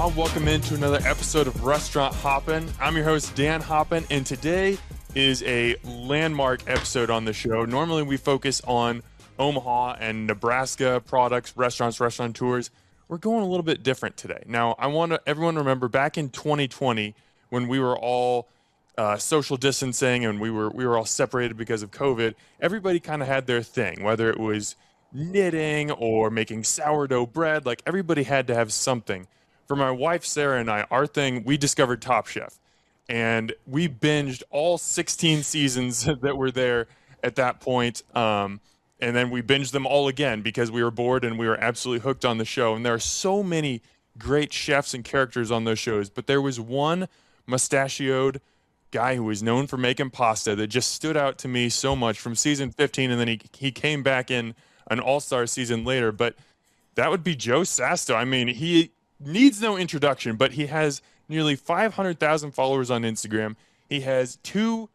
Omaha. Welcome into another episode of Restaurant Hoppen. I'm your host, Dan Hoppen, and today is a landmark episode on the show. Normally, we focus on Omaha and Nebraska products, restaurants, restaurateurs. We're going a little bit different today. Now, I want everyone to remember back in 2020 when we were all social distancing and we were all separated because of COVID. Everybody kind of had their thing, whether it was knitting or making sourdough bread. Like everybody had to have something. For my wife Sarah and I, our thing, we discovered Top Chef, and we binged all 16 seasons that were there at that point. And then we binged them all again because we were bored and we were absolutely hooked on the show. And there are so many great chefs and characters on those shows, but there was one mustachioed guy who was known for making pasta that just stood out to me so much from season 15, and then he came back in an all-star season later. But that would be Joe Sasto. I mean, he needs no introduction, but he has nearly 500,000 followers on Instagram. He has 2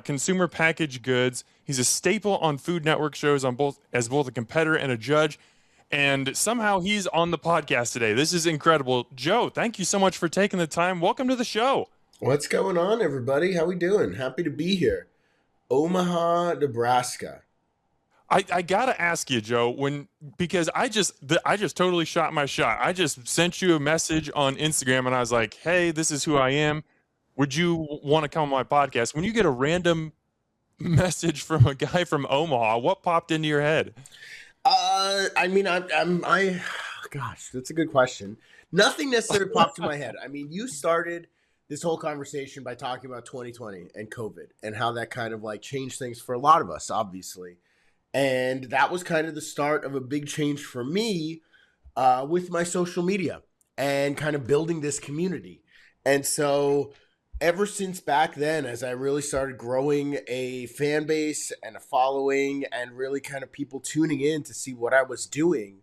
consumer packaged goods. He's a staple on Food Network shows as both a competitor and a judge. And somehow he's on the podcast today. This is incredible. Joe, thank you so much for taking the time. Welcome to the show. What's going on, everybody? How we doing? Happy to be here. Omaha, Nebraska. I gotta ask you, Joe, because I just totally shot my shot. I just sent you a message on Instagram and I was like, hey, this is who I am. Would you want to come on my podcast? When you get a random message from a guy from Omaha, what popped into your head? Gosh, that's a good question. Nothing necessarily popped in my head. I mean, you started this whole conversation by talking about 2020 and COVID and how that kind of like changed things for a lot of us, obviously. And that was kind of the start of a big change for me with my social media and kind of building this community. And so ever since back then, as I really started growing a fan base and a following and really kind of people tuning in to see what I was doing,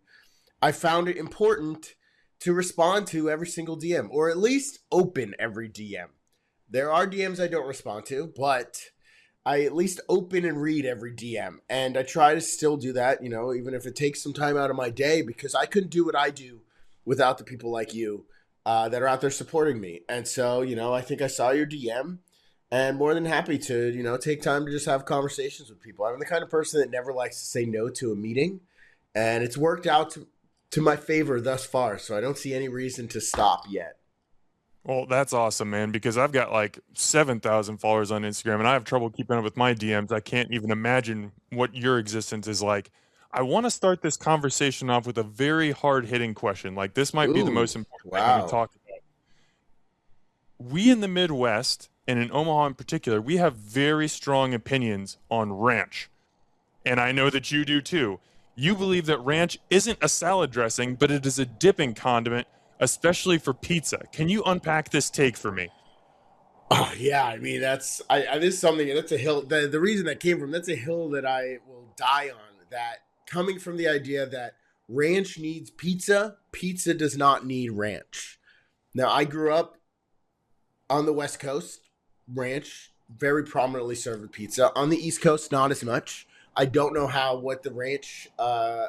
I found it important to respond to every single DM, or at least open every DM. There are DMs I don't respond to, but I at least open and read every DM. And I try to still do that, you know, even if it takes some time out of my day, because I couldn't do what I do without the people like you that are out there supporting me. And so, you know, I think I saw your DM and more than happy to, you know, take time to just have conversations with people. I'm the kind of person that never likes to say no to a meeting, and it's worked out to my favor thus far. So I don't see any reason to stop yet. Well, that's awesome, man, because I've got like 7,000 followers on Instagram and I have trouble keeping up with my DMs. I can't even imagine what your existence is like. I want to start this conversation off with a very hard-hitting question. Like, this might be the most important thing we talk about. We in the Midwest, and in Omaha in particular, we have very strong opinions on ranch. And I know that you do too. You believe that ranch isn't a salad dressing, but it is a dipping condiment, especially for pizza. Can you unpack this take for me? Oh yeah, I mean this is something that's a hill. The reason that came from, that's a hill that I will die on. That coming from the idea that ranch needs pizza, pizza does not need ranch. Now I grew up on the West Coast, ranch very prominently served with pizza. On the East Coast, not as much. I don't know what the ranch.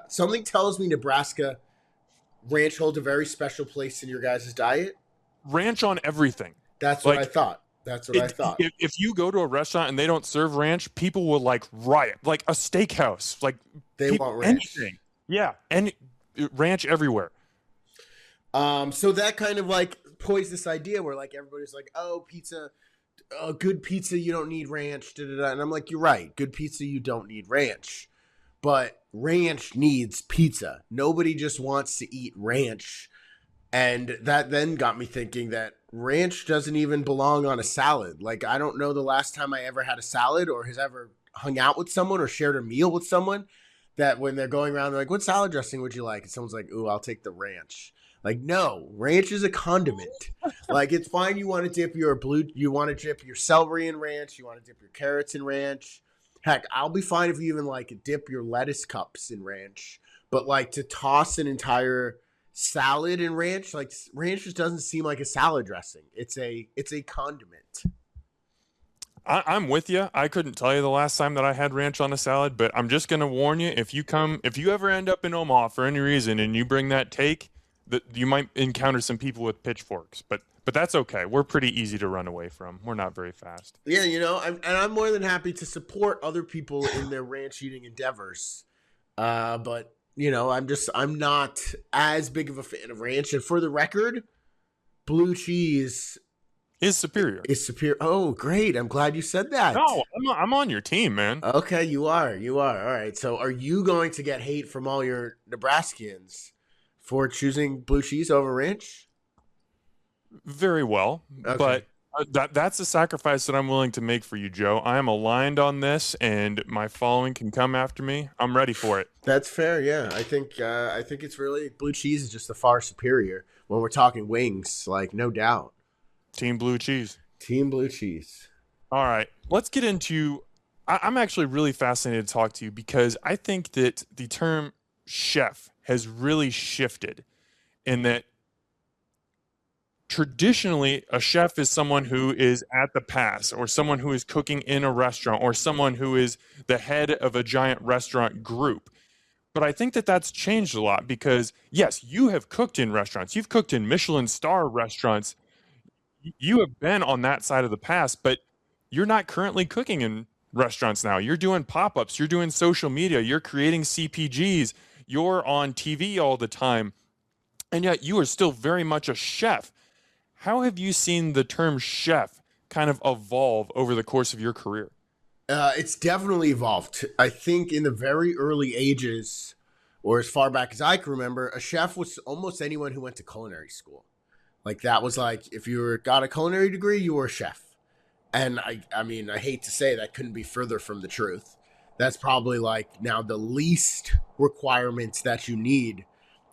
Something tells me Nebraska. Ranch holds a very special place in your guys' diet. Ranch on everything. That's what I thought. If you go to a restaurant and they don't serve ranch, people will like riot. Like a steakhouse, like they want ranch. Anything. Yeah, and ranch everywhere. So that kind of like posed this idea where like everybody's like, oh, pizza, good pizza, you don't need ranch. And I'm like, you're right. Good pizza, you don't need ranch. But ranch needs pizza. Nobody just wants to eat ranch. And that then got me thinking that ranch doesn't even belong on a salad. Like, I don't know the last time I ever had a salad or has ever hung out with someone or shared a meal with someone that when they're going around, they're like, what salad dressing would you like? And someone's like, ooh, I'll take the ranch. Like, no, ranch is a condiment. Like, it's fine. You want to dip your celery in ranch. You want to dip your carrots in ranch. Heck, I'll be fine if you even like dip your lettuce cups in ranch. But like to toss an entire salad in ranch, like ranch just doesn't seem like a salad dressing. It's a condiment. I'm with you. I couldn't tell you the last time that I had ranch on a salad, but I'm just going to warn you, if you ever end up in Omaha for any reason and you bring that take, that you might encounter some people with pitchforks, but that's okay. We're pretty easy to run away from. We're not very fast. Yeah, I'm more than happy to support other people in their ranch eating endeavors. But I'm not as big of a fan of ranch. And for the record, blue cheese Is superior. is superior. Oh, great! I'm glad you said that. No, I'm on your team, man. Okay, you are. All right. So, are you going to get hate from all your Nebraskans for choosing blue cheese over ranch? Very well, Okay. but that's a sacrifice that I'm willing to make for you, Joe. I am aligned on this, and my following can come after me. I'm ready for it. That's fair. Yeah, I think it's really blue cheese is just the far superior when we're talking wings. Like, no doubt. Team blue cheese. Team blue cheese. All right, let's get into. I'm actually really fascinated to talk to you because I think that the term chef has really shifted in that traditionally a chef is someone who is at the pass or someone who is cooking in a restaurant or someone who is the head of a giant restaurant group. But I think that that's changed a lot because, yes, you have cooked in restaurants. You've cooked in Michelin star restaurants. You have been on that side of the pass, but you're not currently cooking in restaurants now. You're doing pop-ups. You're doing social media. You're creating CPGs. You're on TV all the time. And yet you are still very much a chef. How have you seen the term chef kind of evolve over the course of your career? It's definitely evolved. I think in the very early ages, or as far back as I can remember, a chef was almost anyone who went to culinary school. Like that was like, if you got a culinary degree, you were a chef. And I mean, I hate to say that couldn't be further from the truth. That's probably like now the least requirements that you need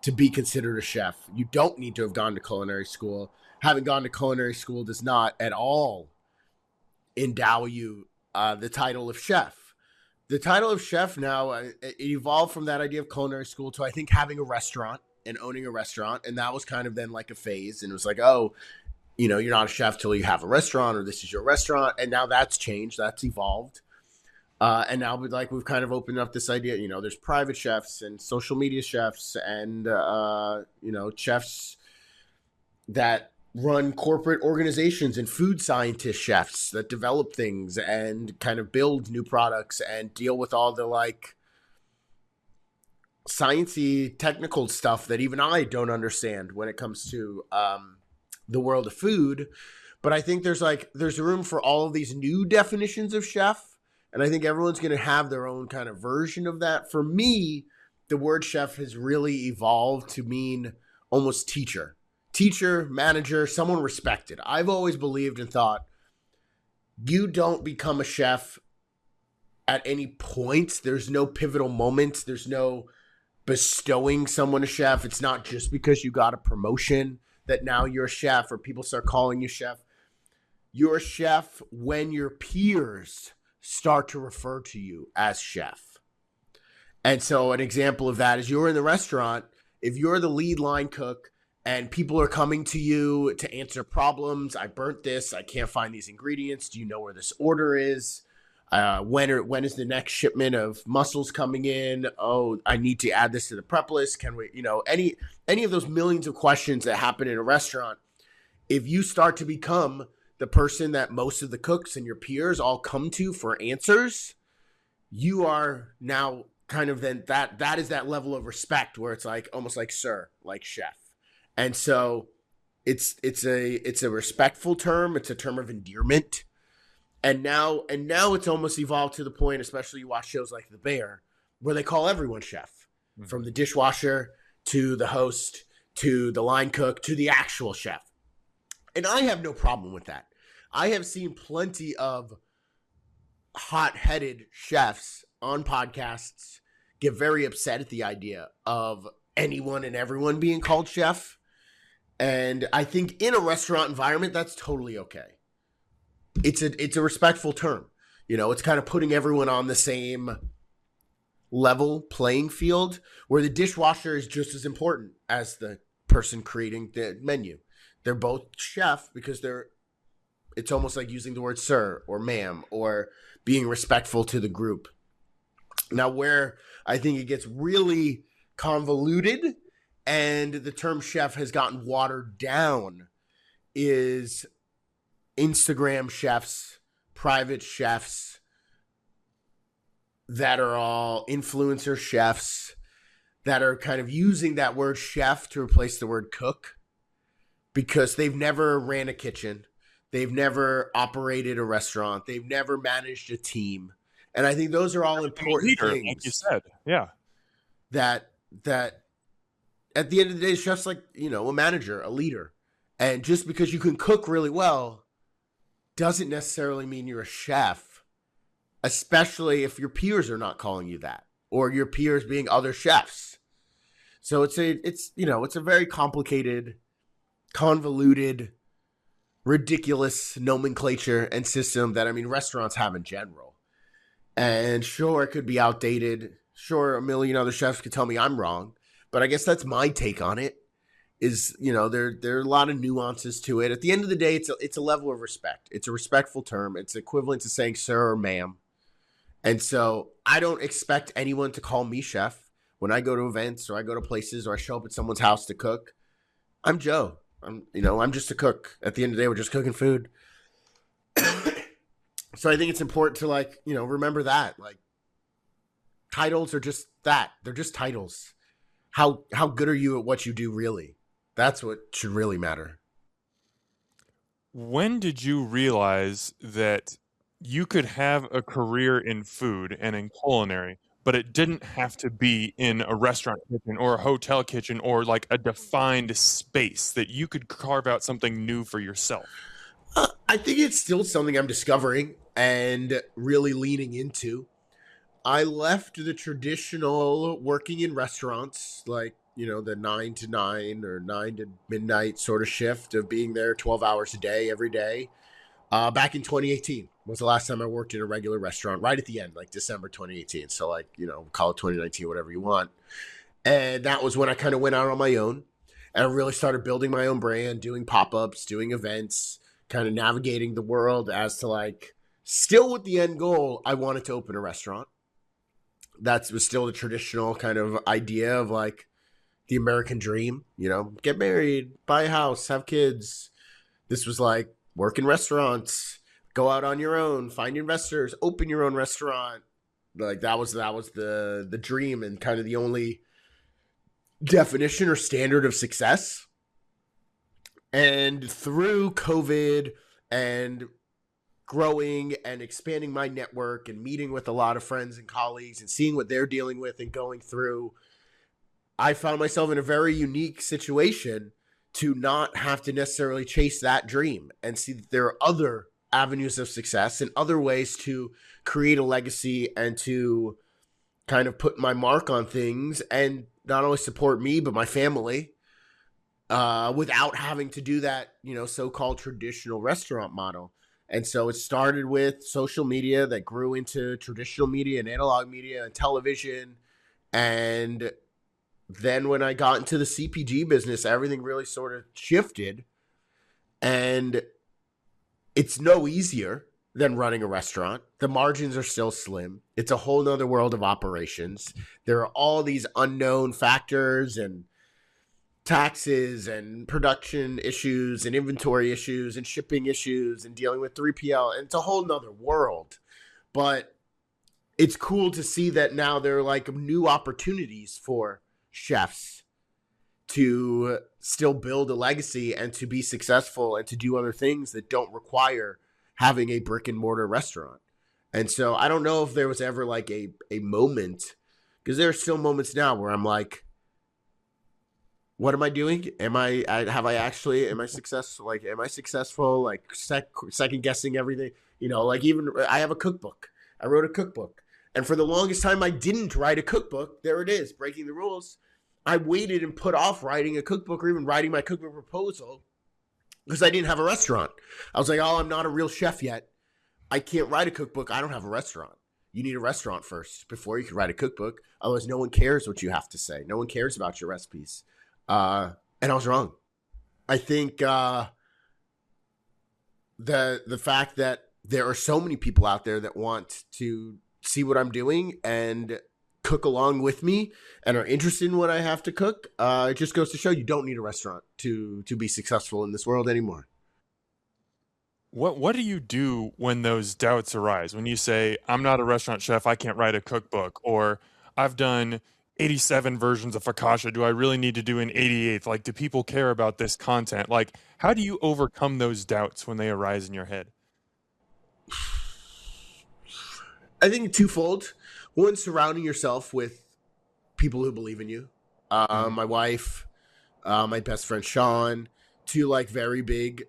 to be considered a chef. You don't need to have gone to culinary school. Having gone to culinary school does not at all endow you the title of chef. The title of chef now, it evolved from that idea of culinary school to I think having a restaurant and owning a restaurant. And that was kind of then like a phase. And it was like, oh, you're not a chef till you have a restaurant or this is your restaurant. And now that's changed. That's evolved. And now we've kind of opened up this idea, there's private chefs and social media chefs and, chefs that run corporate organizations and food scientist chefs that develop things and kind of build new products and deal with all the like sciencey technical stuff that even I don't understand when it comes to the world of food. But I think there's room for all of these new definitions of chef. And I think everyone's going to have their own kind of version of that. For me, the word chef has really evolved to mean almost teacher, manager, someone respected. I've always believed and thought you don't become a chef at any point. There's no pivotal moments. There's no bestowing someone a chef. It's not just because you got a promotion that now you're a chef or people start calling you chef. You're a chef when your peers start to refer to you as chef. And so an example of that is you're in the restaurant. If you're the lead line cook and people are coming to you to answer problems, I burnt this, I can't find these ingredients. Do you know where this order is? When is the next shipment of mussels coming in? Oh, I need to add this to the prep list. Can we, any of those millions of questions that happen in a restaurant, if you start to become the person that most of the cooks and your peers all come to for answers, you are now kind of then that is that level of respect where it's like almost like sir, like chef. And so it's a respectful term. It's a term of endearment. And now it's almost evolved to the point, especially you watch shows like The Bear, where they call everyone chef, from the dishwasher to the host to the line cook to the actual chef. And I have no problem with that. I have seen plenty of hot-headed chefs on podcasts get very upset at the idea of anyone and everyone being called chef. And I think in a restaurant environment, that's totally okay. It's a respectful term. It's kind of putting everyone on the same level playing field where the dishwasher is just as important as the person creating the menu. They're both chef because it's almost like using the word sir or ma'am or being respectful to the group. Now, where I think it gets really convoluted and the term chef has gotten watered down is Instagram chefs, private chefs that are all influencer chefs that are kind of using that word chef to replace the word cook because they've never ran a kitchen. They've never operated a restaurant. They've never managed a team. And I think those are all important Leader, things. like you said. Yeah. That at the end of the day, chef's like, a manager, a leader. And just because you can cook really well doesn't necessarily mean you're a chef, especially if your peers are not calling you that or your peers being other chefs. So it's a very complicated, convoluted, ridiculous nomenclature and system that, restaurants have in general. And sure, it could be outdated. Sure, a million other chefs could tell me I'm wrong. But I guess that's my take on it. Is, there are a lot of nuances to it. At the end of the day, it's a level of respect. It's a respectful term. It's equivalent to saying sir or ma'am. And so I don't expect anyone to call me chef when I go to events or I go to places or I show up at someone's house to cook. I'm Joe. I'm just a cook. At the end of the day, we're just cooking food. So I think it's important to remember that titles are just that. They're just titles. How good are you at what you do really? That's what should really matter. When did you realize that you could have a career in food and in culinary, but it didn't have to be in a restaurant kitchen or a hotel kitchen or like a defined space, that you could carve out something new for yourself? I think it's still something I'm discovering and really leaning into. I left the traditional working in restaurants, the 9 to 9 or 9 to midnight sort of shift of being there 12 hours a day, every day. Back in 2018 was the last time I worked in a regular restaurant, right at the end, December 2018. So call it 2019, whatever you want. And that was when I kind of went out on my own and I really started building my own brand, doing pop-ups, doing events, kind of navigating the world as to still with the end goal, I wanted to open a restaurant. That was still the traditional kind of idea of the American dream, get married, buy a house, have kids. This was work in restaurants, go out on your own, find investors, open your own restaurant. That was the dream and kind of the only definition or standard of success. And through COVID and growing and expanding my network and meeting with a lot of friends and colleagues and seeing what they're dealing with and going through, I found myself in a very unique situation to not have to necessarily chase that dream and see that there are other avenues of success and other ways to create a legacy and to kind of put my mark on things and not only support me, but my family without having to do that, so-called traditional restaurant model. And so it started with social media that grew into traditional media and analog media and television. And then when I got into the CPG business, everything really sort of shifted. And it's no easier than running a restaurant. The margins are still slim. It's a whole nother world of operations. There are all these unknown factors and taxes and production issues and inventory issues and shipping issues and dealing with 3PL. And it's a whole nother world. But it's cool to see that now there are new opportunities for chefs to still build a legacy and to be successful and to do other things that don't require having a brick and mortar restaurant. And so I don't know if there was ever a moment, because there are still moments now where I'm what am I doing? Am I successful? Am I successful? Second guessing everything, even I have a cookbook. I wrote a cookbook. And for the longest time, I didn't write a cookbook. There it is, breaking the rules. I waited and put off writing a cookbook or even writing my cookbook proposal because I didn't have a restaurant. I was I'm not a real chef yet. I can't write a cookbook. I don't have a restaurant. You need a restaurant first before you can write a cookbook. Otherwise, no one cares what you have to say. No one cares about your recipes. And I was wrong. I think the fact that there are so many people out there that want to see what I'm doing and cook along with me and are interested in what I have to cook, it just goes to show you don't need a restaurant to be successful in this world anymore. What do you do when those doubts arise? When you say, I'm not a restaurant chef, I can't write a cookbook, or I've done 87 versions of focaccia, do I really need to do an 88th? Like, do people care about this content? Like, how do you overcome those doubts when they arise in your head? I think twofold. One, surrounding yourself with people who believe in you. My wife, my best friend Sean, two like very big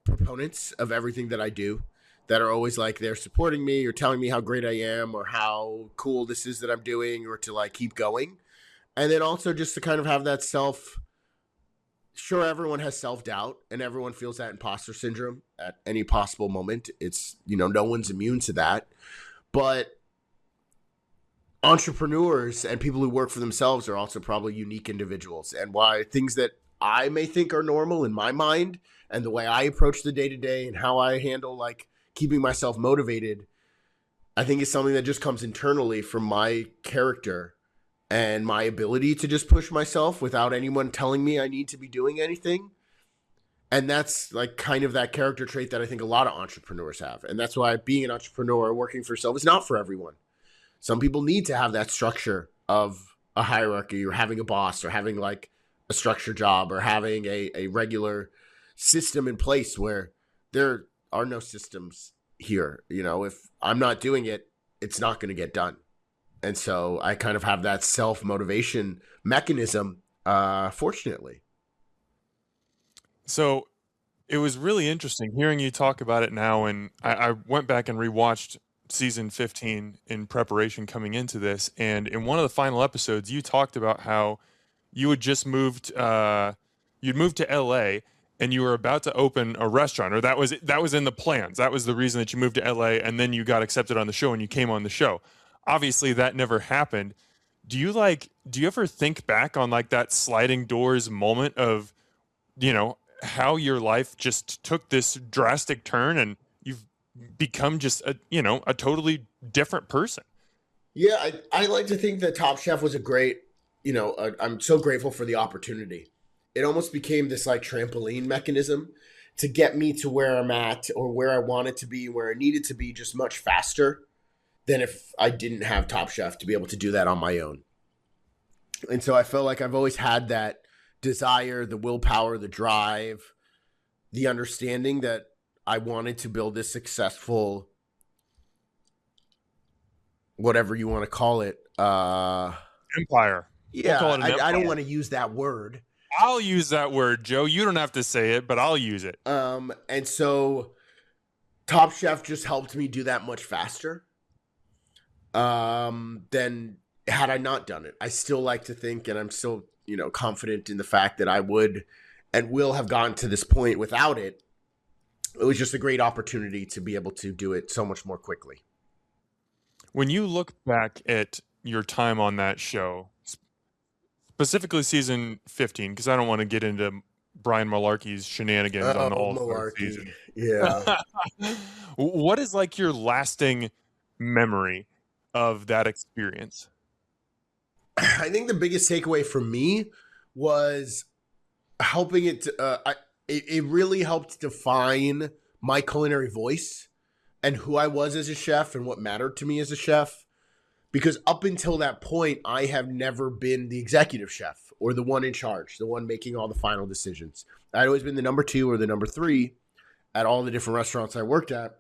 proponents of everything that I do, that are always like they're supporting me or telling me how great I am or how cool this is that I'm doing, or to like keep going. And then also just to kind of have that sure, everyone has self-doubt and everyone feels that imposter syndrome at any possible moment. It's, no one's immune to that. But entrepreneurs and people who work for themselves are also probably unique individuals. And why things that I may think are normal in my mind and the way I approach the day-to-day and how I handle like keeping myself motivated, I think is something that just comes internally from my character and my ability to just push myself without anyone telling me I need to be doing anything. And that's like kind of that character trait that I think a lot of entrepreneurs have. And that's why being an entrepreneur, working for yourself, is not for everyone. Some people need to have that structure of a hierarchy, or having a boss, or having like a structured job, or having a regular system in place, where there are no systems here. If I'm not doing it, it's not going to get done. And so I kind of have that self-motivation mechanism, fortunately. So it was really interesting hearing you talk about it now. And I went back and rewatched season 15 in preparation coming into this. And in one of the final episodes, you talked about how you had just moved, you'd moved to LA and you were about to open a restaurant, or that was in the plans. That was the reason that you moved to LA, and then you got accepted on the show and you came on the show. Obviously that never happened. Do you ever think back on like that sliding doors moment of, how your life just took this drastic turn and you've become just a totally different person? Yeah, I like to think that Top Chef was a great, I'm so grateful for the opportunity. It almost became this like trampoline mechanism to get me to where I'm at, or where I wanted to be, where I needed to be, just much faster than if I didn't have Top Chef to be able to do that on my own. And so I feel like I've always had that desire, the willpower, the drive, the understanding that I wanted to build this successful, whatever you want to call it, empire. Yeah, we'll call it an empire. I don't want to use that word. I'll use that word, Joe. You don't have to say it, but I'll use it. And so Top Chef just helped me do that much faster than had I not done it. I still like to think, and I'm still, confident in the fact that I would and will have gotten to this point without it. It was just a great opportunity to be able to do it so much more quickly. When you look back at your time on that show, specifically season 15, because I don't want to get into Brian Malarkey's shenanigans on the All-Star season. Yeah. What is like your lasting memory of that experience? I think the biggest takeaway for me was helping it. It really helped define my culinary voice and who I was as a chef and what mattered to me as a chef. Because up until that point, I have never been the executive chef or the one in charge, the one making all the final decisions. I'd always been the number 2 or the number 3 at all the different restaurants I worked at.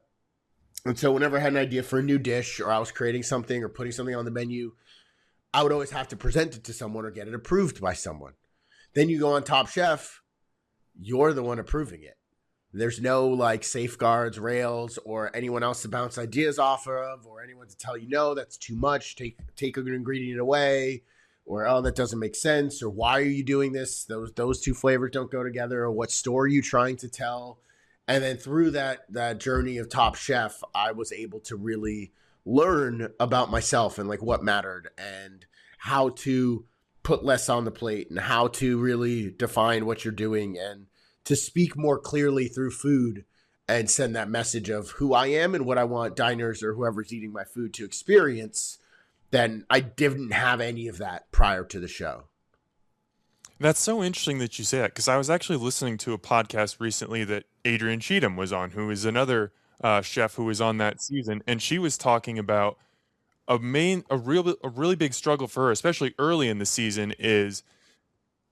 And so whenever I had an idea for a new dish, or I was creating something or putting something on the menu, I would always have to present it to someone or get it approved by someone. Then you go on Top Chef, you're the one approving it. There's no like safeguards, rails, or anyone else to bounce ideas off of, or anyone to tell you, no, that's too much, take an ingredient away, or, oh, that doesn't make sense, or why are you doing this? Those two flavors don't go together, or what story are you trying to tell? And then through that journey of Top Chef, I was able to really learn about myself and like what mattered and how to put less on the plate and how to really define what you're doing and to speak more clearly through food and send that message of who I am and what I want diners or whoever's eating my food to experience then I didn't have any of that prior to the show. That's so interesting that you say that, because I was actually listening to a podcast recently that Adrian Cheatham was on, who is another chef who was on that season, and she was talking about a really big struggle for her, especially early in the season, is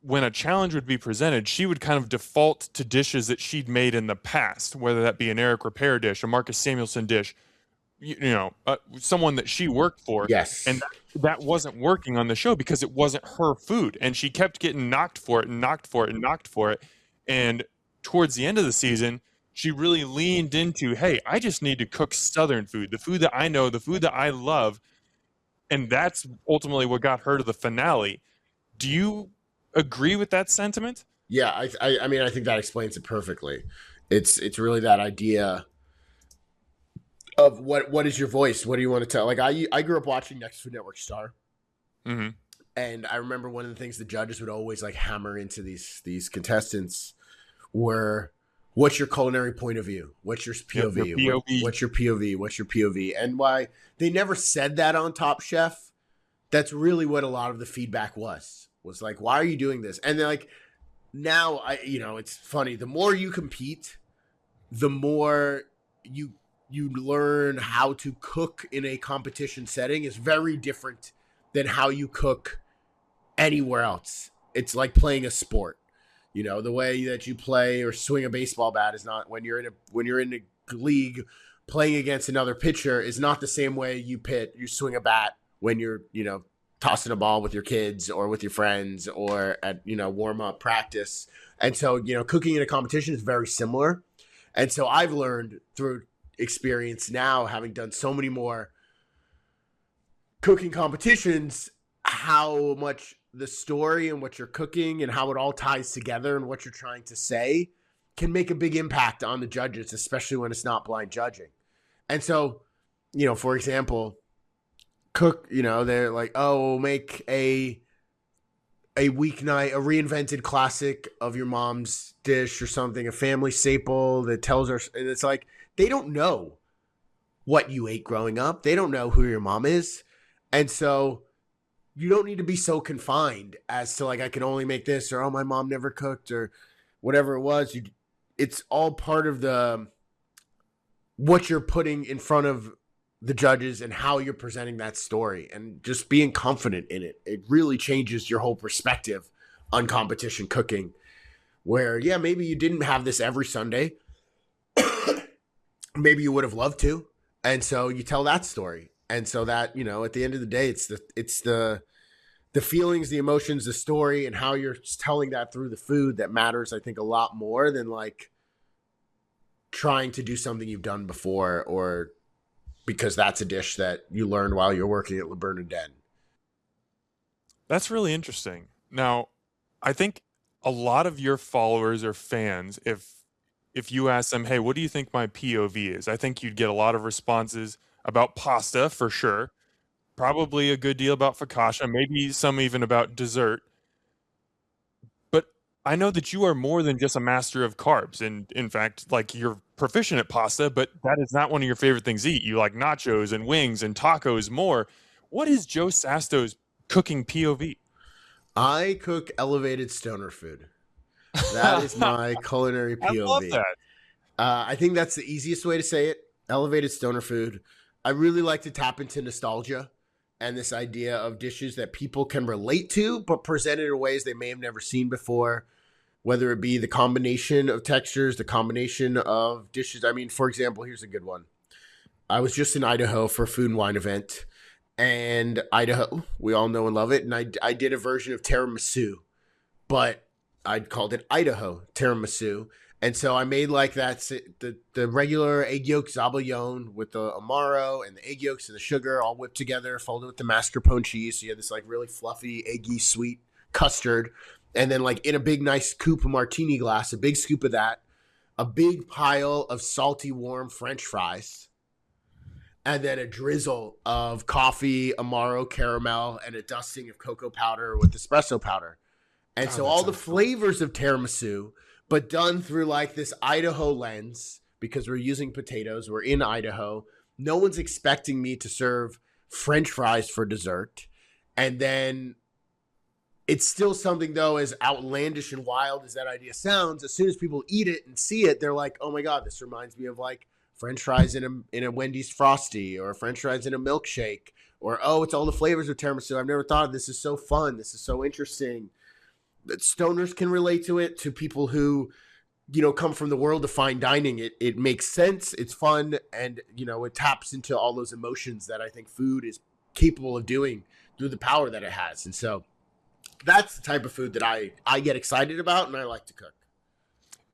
when a challenge would be presented, she would kind of default to dishes that she'd made in the past, whether that be an Eric Repair dish, a Marcus Samuelson dish, someone that she worked for. And Yes. that wasn't working on the show because it wasn't her food. And she kept getting knocked for it and knocked for it and knocked for it. And towards the end of the season, she really leaned into, hey, I just need to cook Southern food, the food that I know, the food that I love. And that's ultimately what got her to the finale. Do you agree with that sentiment? Yeah, I mean, I think that explains it perfectly. It's really that idea of what is your voice? What do you want to tell? Like I grew up watching Next Food Network Star, Mm-hmm. and I remember one of the things the judges would always like hammer into these contestants were, what's your culinary point of view? What's your POV? Yep, your POV. What's your POV? What's your POV? And why they never said that on Top Chef, that's really what a lot of the feedback was like, why are you doing this? And they're like, now it's funny. The more you compete, the more you learn how to cook in a competition setting is very different than how you cook anywhere else. It's like playing a sport. The way that you play or swing a baseball bat is not, when you're in a league playing against another pitcher, is not the same way you swing a bat when you're, tossing a ball with your kids or with your friends or at, warm up practice. And so, cooking in a competition is very similar. And so I've learned through experience now, having done so many more cooking competitions, how much the story and what you're cooking and how it all ties together and what you're trying to say can make a big impact on the judges, especially when it's not blind judging. And so, for example, they're like, oh, we'll make a weeknight, a reinvented classic of your mom's dish or something, a family staple that tells her, and it's like, they don't know what you ate growing up. They don't know who your mom is. And so you don't need to be so confined as to like, I can only make this, or, oh, my mom never cooked, or whatever it was. It's all part of what you're putting in front of the judges and how you're presenting that story, and just being confident in it. It really changes your whole perspective on competition cooking, where, yeah, maybe you didn't have this every Sunday. Maybe you would have loved to. And so you tell that story. And so that, at the end of the day, it's the feelings, the emotions, the story, and how you're telling that through the food that matters, I think, a lot more than like trying to do something you've done before, or because that's a dish that you learned while you're working at Le Bernardin. That's really interesting. Now, I think a lot of your followers or fans, if you ask them, hey, what do you think my POV is? I think you'd get a lot of responses about pasta for sure. Probably a good deal about focaccia, maybe some even about dessert. But I know that you are more than just a master of carbs. And in fact, like, you're proficient at pasta, but that is not one of your favorite things to eat. You like nachos and wings and tacos more. What is Joe Sasto's cooking POV? I cook elevated stoner food. That is my culinary POV. I love that. I think that's the easiest way to say it. Elevated stoner food. I really like to tap into nostalgia and this idea of dishes that people can relate to, but presented in ways they may have never seen before, whether it be the combination of textures, the combination of dishes. I mean, for example, here's a good one. I was just in Idaho for a food and wine event, and Idaho, we all know and love it. And I did a version of tiramisu, but I called it Idaho tiramisu. And so I made like the regular egg yolk zabaglione with the amaro and the egg yolks and the sugar all whipped together, folded with the mascarpone cheese. So you had this like really fluffy, eggy, sweet custard. And then like in a big, nice coupe martini glass, a big scoop of that, a big pile of salty, warm French fries, and then a drizzle of coffee, amaro, caramel, and a dusting of cocoa powder with espresso powder. And so all the flavors of tiramisu, but done through like this Idaho lens, because we're using potatoes. We're in Idaho. No one's expecting me to serve French fries for dessert. And then it's still something, though, as outlandish and wild as that idea sounds. As soon as people eat it and see it, they're like, oh my God, this reminds me of like French fries in a Wendy's Frosty, or French fries in a milkshake, or oh, it's all the flavors of tiramisu. I've never thought of this. Is so fun. This is so interesting. That stoners can relate to it. To people who, come from the world of fine dining, it makes sense. It's fun, and it taps into all those emotions that I think food is capable of doing through the power that it has. And so that's the type of food that I get excited about and I like to cook.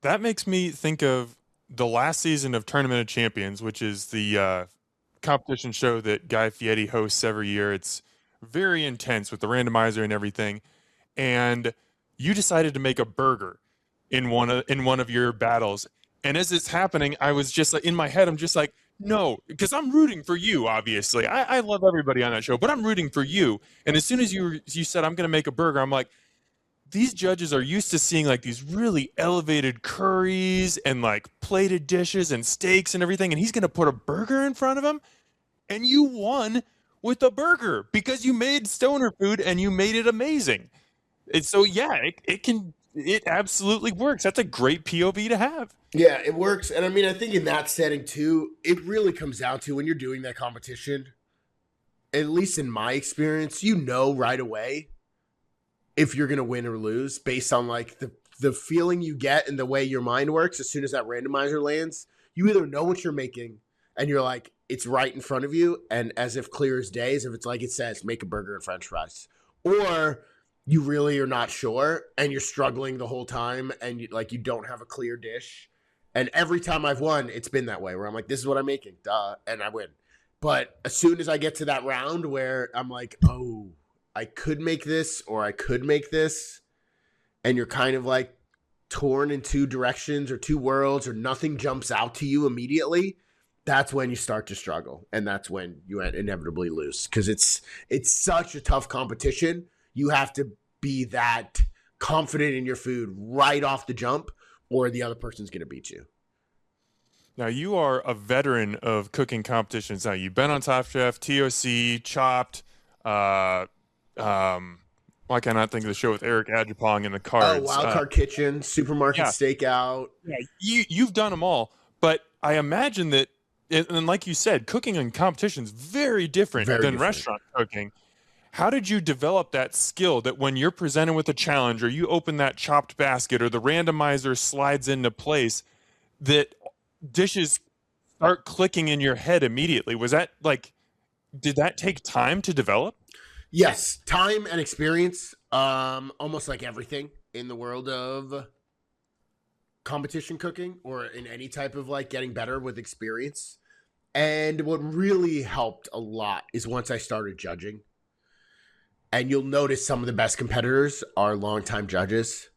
That makes me think of the last season of Tournament of Champions, which is the competition show that Guy Fieri hosts every year. It's very intense with the randomizer and everything. And you decided to make a burger in one of your battles. And as it's happening, I was just like, in my head, I'm just like, no, because I'm rooting for you. Obviously, I love everybody on that show, but I'm rooting for you. And as soon as you said I'm going to make a burger, I'm like, these judges are used to seeing like these really elevated curries and like plated dishes and steaks and everything, and he's going to put a burger in front of him, and you won with a burger because you made stoner food and you made it amazing. And so yeah, it absolutely works. That's a great POV to have. Yeah, it works. And I mean, I think in that setting too, it really comes down to when you're doing that competition, at least in my experience, right away if you're going to win or lose based on like the feeling you get and the way your mind works. As soon as that randomizer lands, you either know what you're making and you're like, it's right in front of you, and as if clear as day, as if it's like it says, make a burger and French fries, or you really are not sure and you're struggling the whole time and you don't have a clear dish. And every time I've won, it's been that way where I'm like, this is what I'm making, duh, and I win. But as soon as I get to that round where I'm like, oh, I could make this or I could make this, and you're kind of like torn in two directions or two worlds, or nothing jumps out to you immediately, that's when you start to struggle. And that's when you inevitably lose, because it's such a tough competition. You have to be that confident in your food right off the jump, or the other person's going to beat you. Now, you are a veteran of cooking competitions. Now, you've been on Top Chef, TOC, Chopped. Why can't I think of the show with Eric Adjupong and the cards? Oh, Wild Card Kitchen, Supermarket Stakeout. Yeah, you've done them all. But I imagine that, and like you said, cooking in competitions very different than restaurant cooking. How did you develop that skill that when you're presented with a challenge, or you open that chopped basket, or the randomizer slides into place, that dishes start clicking in your head immediately? Was that did that take time to develop? Yes, time and experience, almost like everything in the world of competition cooking, or in any type of getting better with experience. And what really helped a lot is once I started judging. And you'll notice some of the best competitors are longtime judges.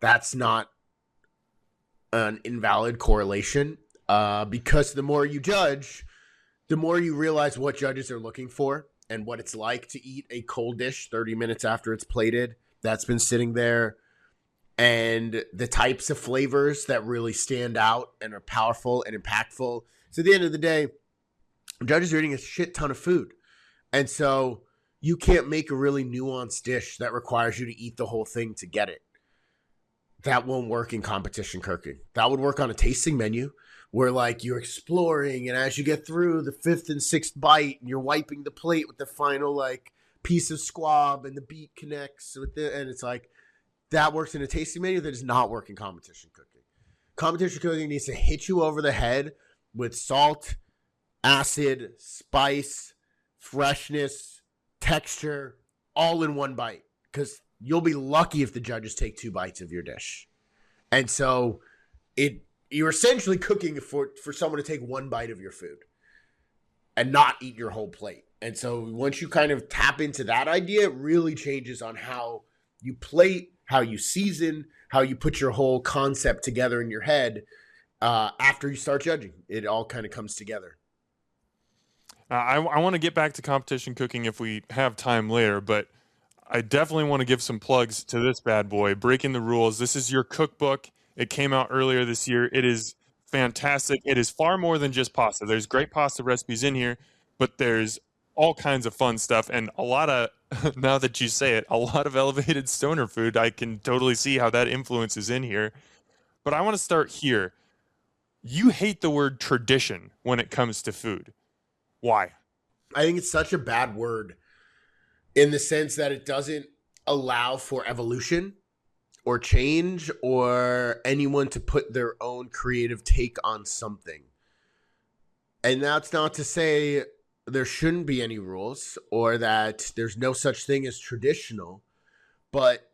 That's not an invalid correlation, because the more you judge, the more you realize what judges are looking for and what it's like to eat a cold dish 30 minutes after it's plated that's been sitting there, and the types of flavors that really stand out and are powerful and impactful. So at the end of the day, judges are eating a shit ton of food. And so you can't make a really nuanced dish that requires you to eat the whole thing to get it. That won't work in competition cooking. That would work on a tasting menu where you're exploring, and as you get through the fifth and sixth bite, and you're wiping the plate with the final piece of squab, and the beet connects with it, and it's that works in a tasting menu. That does not work in competition cooking. Competition cooking needs to hit you over the head with salt, acid, spice, freshness, texture, all in one bite, because you'll be lucky if the judges take 2 bites of your dish. And so you're essentially cooking for someone to take 1 bite of your food and not eat your whole plate. And so once you kind of tap into that idea, it really changes on how you plate, how you season, how you put your whole concept together in your head. After you start judging, it all kind of comes together. I want to get back to competition cooking if we have time later, but I definitely want to give some plugs to this bad boy, Breaking the Rules. This is your cookbook. It came out earlier this year. It is fantastic. It is far more than just pasta. There's great pasta recipes in here, but there's all kinds of fun stuff, and a lot of, now that you say it, a lot of elevated stoner food. I can totally see how that influence is in here. But I want to start here. You hate the word tradition when it comes to food. Why? I think it's such a bad word in the sense that it doesn't allow for evolution or change or anyone to put their own creative take on something. And that's not to say there shouldn't be any rules or that there's no such thing as traditional, but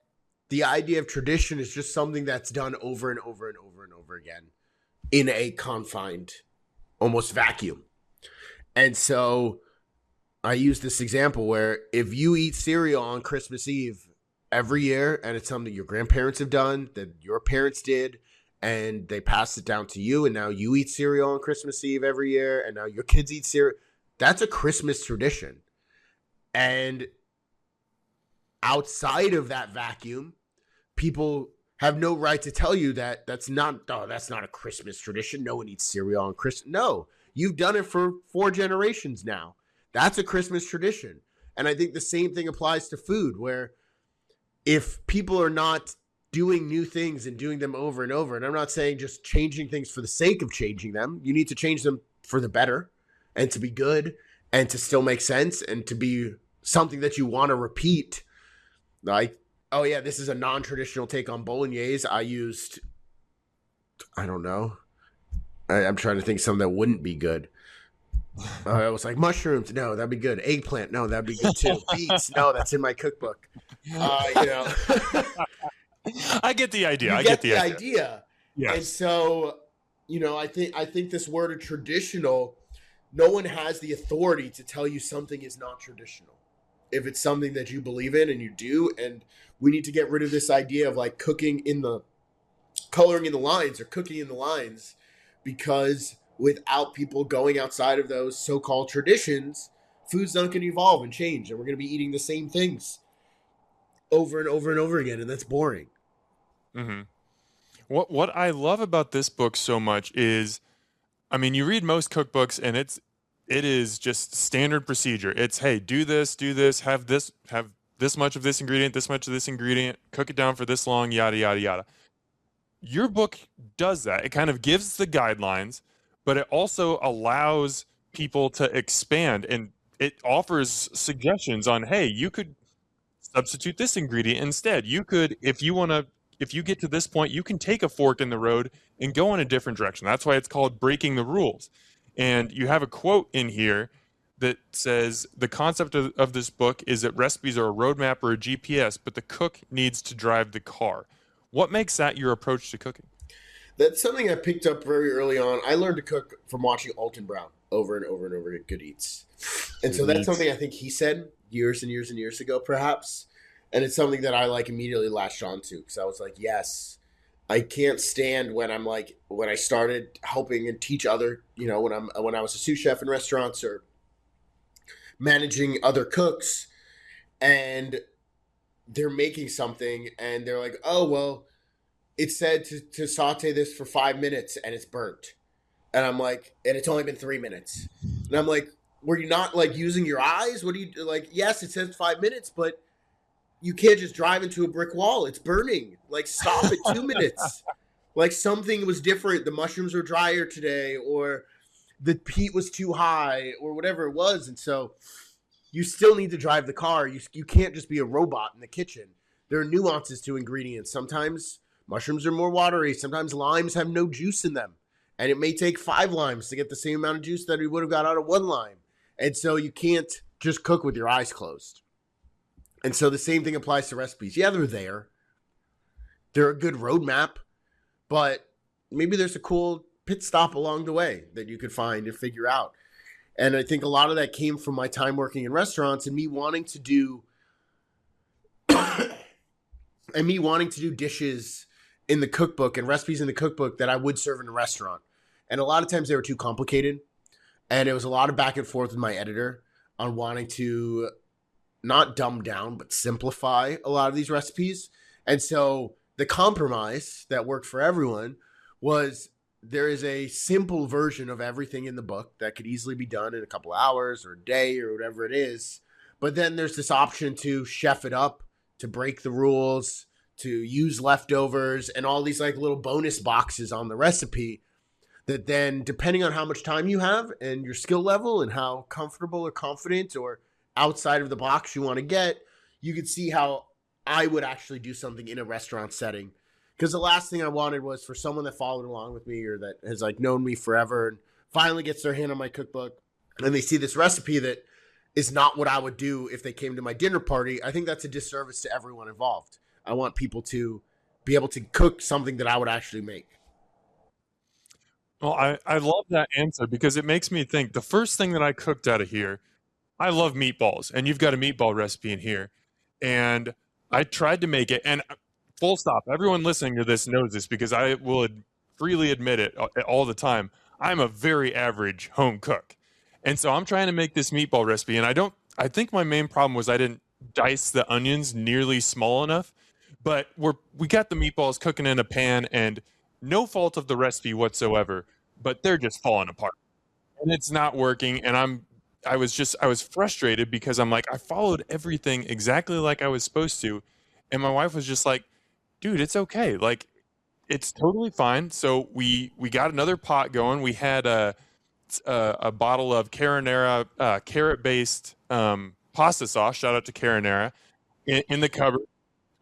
the idea of tradition is just something that's done over and over and over and over again in a confined, almost vacuum. And so I use this example where if you eat cereal on Christmas Eve every year and it's something your grandparents have done, that your parents did, and they passed it down to you, and now you eat cereal on Christmas Eve every year, and now your kids eat cereal, that's a Christmas tradition. And outside of that vacuum, people have no right to tell you that that's not a Christmas tradition. No one eats cereal on Christmas. No, you've done it for 4 generations now. That's a Christmas tradition. And I think the same thing applies to food, where if people are not doing new things and doing them over and over, and I'm not saying just changing things for the sake of changing them, you need to change them for the better and to be good and to still make sense and to be something that you want to repeat. Like, oh yeah, this is a non-traditional take on bolognese. I don't know. I'm trying to think of something that wouldn't be good. I was like, mushrooms, no, that'd be good. Eggplant, no, that'd be good too. Beets, no, that's in my cookbook. I get the idea. I get the idea. Yes. And so, I think this word of traditional, no one has the authority to tell you something is not traditional. If it's something that you believe in and you do, and we need to get rid of this idea of like coloring in the lines or cooking in the lines, because without people going outside of those so-called traditions, food's not going to evolve and change, and we're going to be eating the same things over and over and over again, and that's boring. Mm-hmm. What I love about this book so much is, I mean, you read most cookbooks and it is just standard procedure. It's, hey, do this, have this much of this ingredient, this much of this ingredient, cook it down for this long, yada, yada, yada. Your book does that. It kind of gives the guidelines, but it also allows people to expand, and it offers suggestions on, hey, you could substitute this ingredient instead. You could, if you get to this point, you can take a fork in the road and go in a different direction. That's why it's called breaking the rules. And you have a quote in here that says, the concept of this book is that recipes are a roadmap or a GPS, but the cook needs to drive the car. What makes that your approach to cooking? That's something I picked up very early on. I learned to cook from watching Alton Brown over and over and over at Good Eats. And so that's something I think he said years and years and years ago, perhaps. And it's something that I like immediately latched onto, because I was like, yes, I can't stand when I started helping and teach other, when I was a sous chef in restaurants or managing other cooks, and they're making something and they're like, oh, well, it said to saute this for 5 minutes and it's burnt. And I'm like, and it's only been 3 minutes. And I'm like, were you not like using your eyes? What do you like? Yes, it says 5 minutes, but you can't just drive into a brick wall. It's burning. Like, stop at 2 minutes. Like, something was different. The mushrooms were drier today, or the heat was too high, or whatever it was. And so you still need to drive the car. You can't just be a robot in the kitchen. There are nuances to ingredients. Sometimes mushrooms are more watery. Sometimes limes have no juice in them. And it may take 5 limes to get the same amount of juice that we would have got out of 1 lime. And so you can't just cook with your eyes closed. And so the same thing applies to recipes. Yeah, they're there. They're a good roadmap, but maybe there's a cool pit stop along the way that you could find and figure out. And I think a lot of that came from my time working in restaurants and me wanting to do dishes in the cookbook and recipes in the cookbook that I would serve in a restaurant. And a lot of times they were too complicated. And it was a lot of back and forth with my editor on wanting to not dumb down, but simplify a lot of these recipes. And so the compromise that worked for everyone was there is a simple version of everything in the book that could easily be done in a couple hours or a day or whatever it is. But then there's this option to chef it up, to break the rules, to use leftovers, and all these like little bonus boxes on the recipe that then, depending on how much time you have and your skill level and how comfortable or confident or outside of the box you want to get, you could see how I would actually do something in a restaurant setting. Because the last thing I wanted was for someone that followed along with me or that has like known me forever and finally gets their hand on my cookbook and they see this recipe that is not what I would do if they came to my dinner party. I think that's a disservice to everyone involved. I want people to be able to cook something that I would actually make. Well, I love that answer because it makes me think the first thing that I cooked out of here, I love meatballs, and you've got a meatball recipe in here. And I tried to make it, and full stop. Everyone listening to this knows this because I will freely admit it all the time. I'm a very average home cook. And so I'm trying to make this meatball recipe, and I think my main problem was I didn't dice the onions nearly small enough. But we got the meatballs cooking in a pan, and no fault of the recipe whatsoever, but they're just falling apart. And it's not working, and I was frustrated because I'm like, I followed everything exactly like I was supposed to. And my wife was just like, dude, it's okay. Like, it's totally fine. So we got another pot going. We had a bottle of Carinara carrot-based pasta sauce. Shout out to Carinara in the cupboard.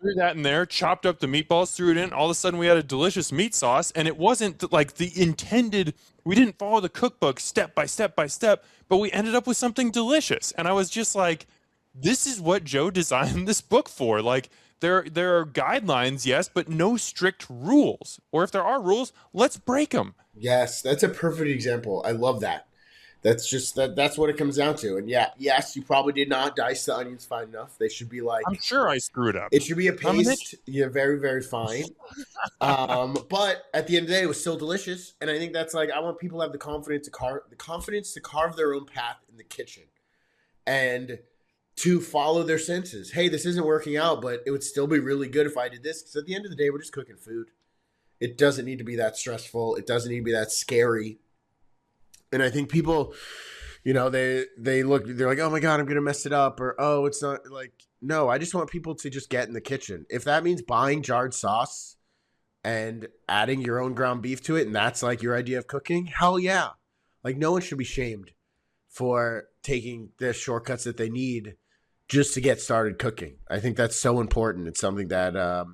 Threw that in there, chopped up the meatballs, threw it in. All of a sudden, we had a delicious meat sauce, and it wasn't like the intended. We didn't follow the cookbook step by step by step, but we ended up with something delicious. And I was just like, "This is what Joe designed this book for." Like, there are guidelines, yes, but no strict rules. Or if there are rules, let's break them. Yes, that's a perfect example. I love that. That's what it comes down to. And yeah, yes, you probably did not dice the onions fine enough. They should be like, I'm sure I screwed up. it should be a paste. Yeah, very, very fine. But at the end of the day, it was still delicious. And I think that's like, I want people to have the confidence to carve their own path in the kitchen and to follow their senses. Hey, this isn't working out, but it would still be really good if I did this. Because at the end of the day, we're just cooking food. It doesn't need to be that stressful. It doesn't need to be that scary. And I think people, they're like, oh my God, I'm going to mess it up. Or, oh, it's not like, no, I just want people to just get in the kitchen. If that means buying jarred sauce and adding your own ground beef to it, and that's like your idea of cooking, hell yeah. Like no one should be shamed for taking the shortcuts that they need just to get started cooking. I think that's so important. It's something that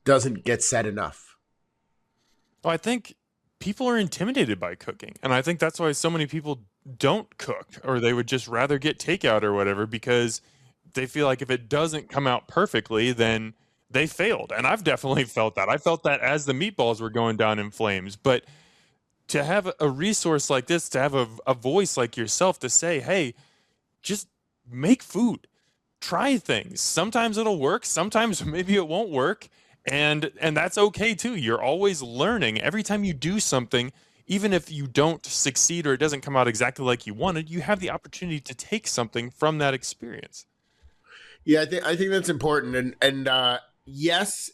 doesn't get said enough. Well, I think people are intimidated by cooking. And I think that's why so many people don't cook, or they would just rather get takeout or whatever, because they feel like if it doesn't come out perfectly, then they failed. And I've definitely felt that. I felt that as the meatballs were going down in flames. But to have a resource like this, to have a voice like yourself to say, hey, just make food, try things. Sometimes it'll work. Sometimes maybe it won't work. And that's okay too. You're always learning. Every time you do something, even if you don't succeed or it doesn't come out exactly like you wanted, you have the opportunity to take something from that experience. Yeah, I think that's important. And yes,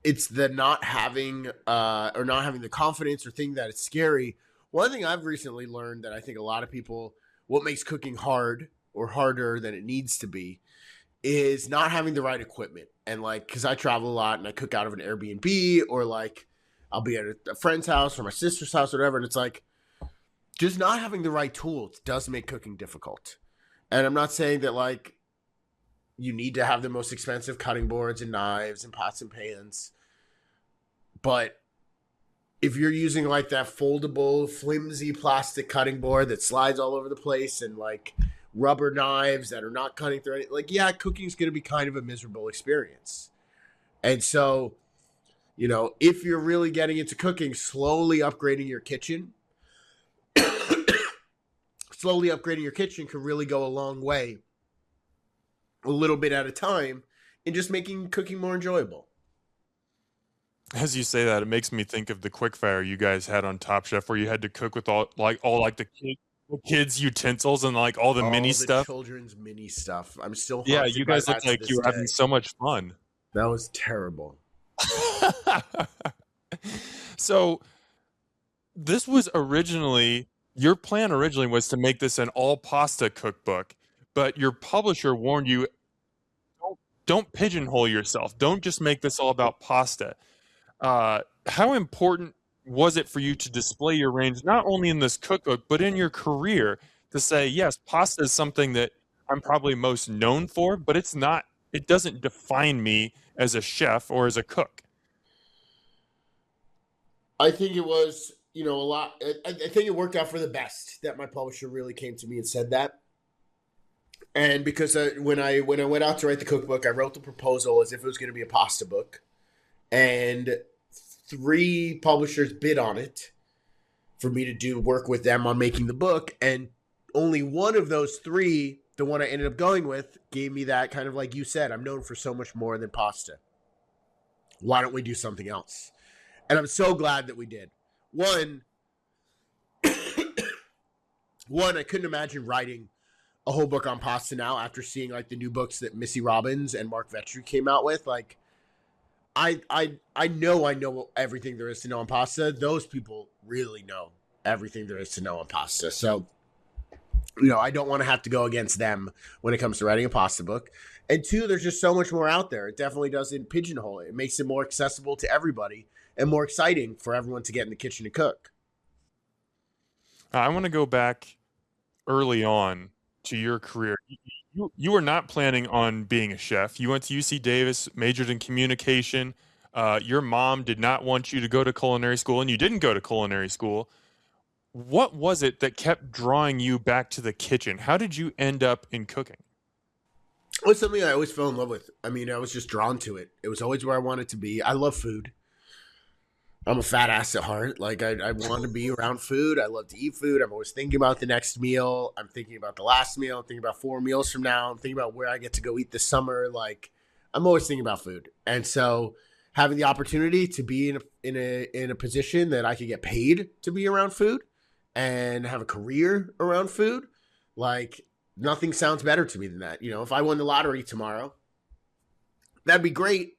it's the not having the confidence or thinking that it's scary. One thing I've recently learned that I think a lot of people, what makes cooking hard or harder than it needs to be, is not having the right equipment. And like, because I travel a lot and I cook out of an Airbnb, or like I'll be at a friend's house or my sister's house or whatever. And it's like, just not having the right tools does make cooking difficult. And I'm not saying that like you need to have the most expensive cutting boards and knives and pots and pans. But if you're using like that foldable, flimsy plastic cutting board that slides all over the place and like rubber knives that are not cutting through anything, like, yeah, cooking is going to be kind of a miserable experience. And so, if you're really getting into cooking, slowly upgrading your kitchen can really go a long way, a little bit at a time, in just making cooking more enjoyable. As you say that, it makes me think of the quickfire you guys had on Top Chef, where you had to cook with all the kids' utensils and like all the mini stuff. Children's mini stuff. I'm still you guys looked like you were having so much fun. That was terrible. So this was originally your plan originally was to make this an all pasta cookbook, but your publisher warned you don't pigeonhole yourself. Don't just make this all about pasta. How important was it for you to display your range, not only in this cookbook, but in your career, to say, yes, pasta is something that I'm probably most known for, but it's not, it doesn't define me as a chef or as a cook? I think it was, a lot. I think it worked out for the best that my publisher really came to me and said that. And because when I went out to write the cookbook, I wrote the proposal as if it was going to be a pasta book, and three publishers bid on it for me to do work with them on making the book, and only one of those three, the one I ended up going with, gave me that kind of like you said, I'm known for so much more than pasta. Why don't we do something else? And I'm so glad that we did. One, I couldn't imagine writing a whole book on pasta now after seeing like the new books that Missy Robbins and Mark Vetri came out with. Like, I know everything there is to know on pasta. Those people really know everything there is to know on pasta. So, I don't want to have to go against them when it comes to writing a pasta book. And two, there's just so much more out there. It definitely doesn't pigeonhole it. It makes it more accessible to everybody and more exciting for everyone to get in the kitchen and cook. I want to go back early on to your career. You were not planning on being a chef. You went to UC Davis, majored in communication. Your mom did not want you to go to culinary school, and you didn't go to culinary school. What was it that kept drawing you back to the kitchen? How did you end up in cooking? It was something I always fell in love with. I mean, I was just drawn to it. It was always where I wanted to be. I love food. I'm a fat ass at heart. Like, I want to be around food. I love to eat food. I'm always thinking about the next meal. I'm thinking about the last meal. I'm thinking about 4 meals from now. I'm thinking about where I get to go eat this summer. Like, I'm always thinking about food. And so having the opportunity to be in a position that I could get paid to be around food and have a career around food, like, nothing sounds better to me than that. If I won the lottery tomorrow, that'd be great.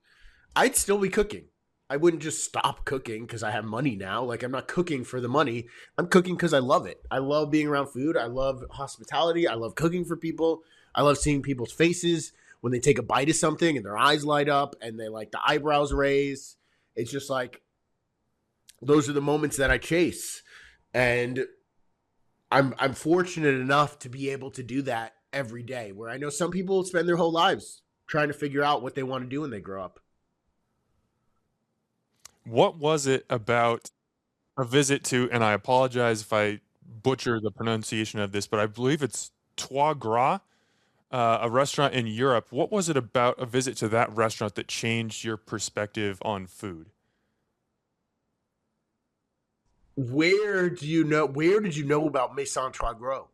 I'd still be cooking. I wouldn't just stop cooking because I have money now. Like, I'm not cooking for the money. I'm cooking because I love it. I love being around food. I love hospitality. I love cooking for people. I love seeing people's faces when they take a bite of something and their eyes light up and they like the eyebrows raise. It's just like, those are the moments that I chase. And I'm fortunate enough to be able to do that every day, where I know some people spend their whole lives trying to figure out what they want to do when they grow up. What was it about a visit to, and I apologize if I butcher the pronunciation of this, but I believe it's Trois Gras, a restaurant in Europe. What was it about a visit to that restaurant that changed your perspective on food? Where did you know about Maison Trois Gras?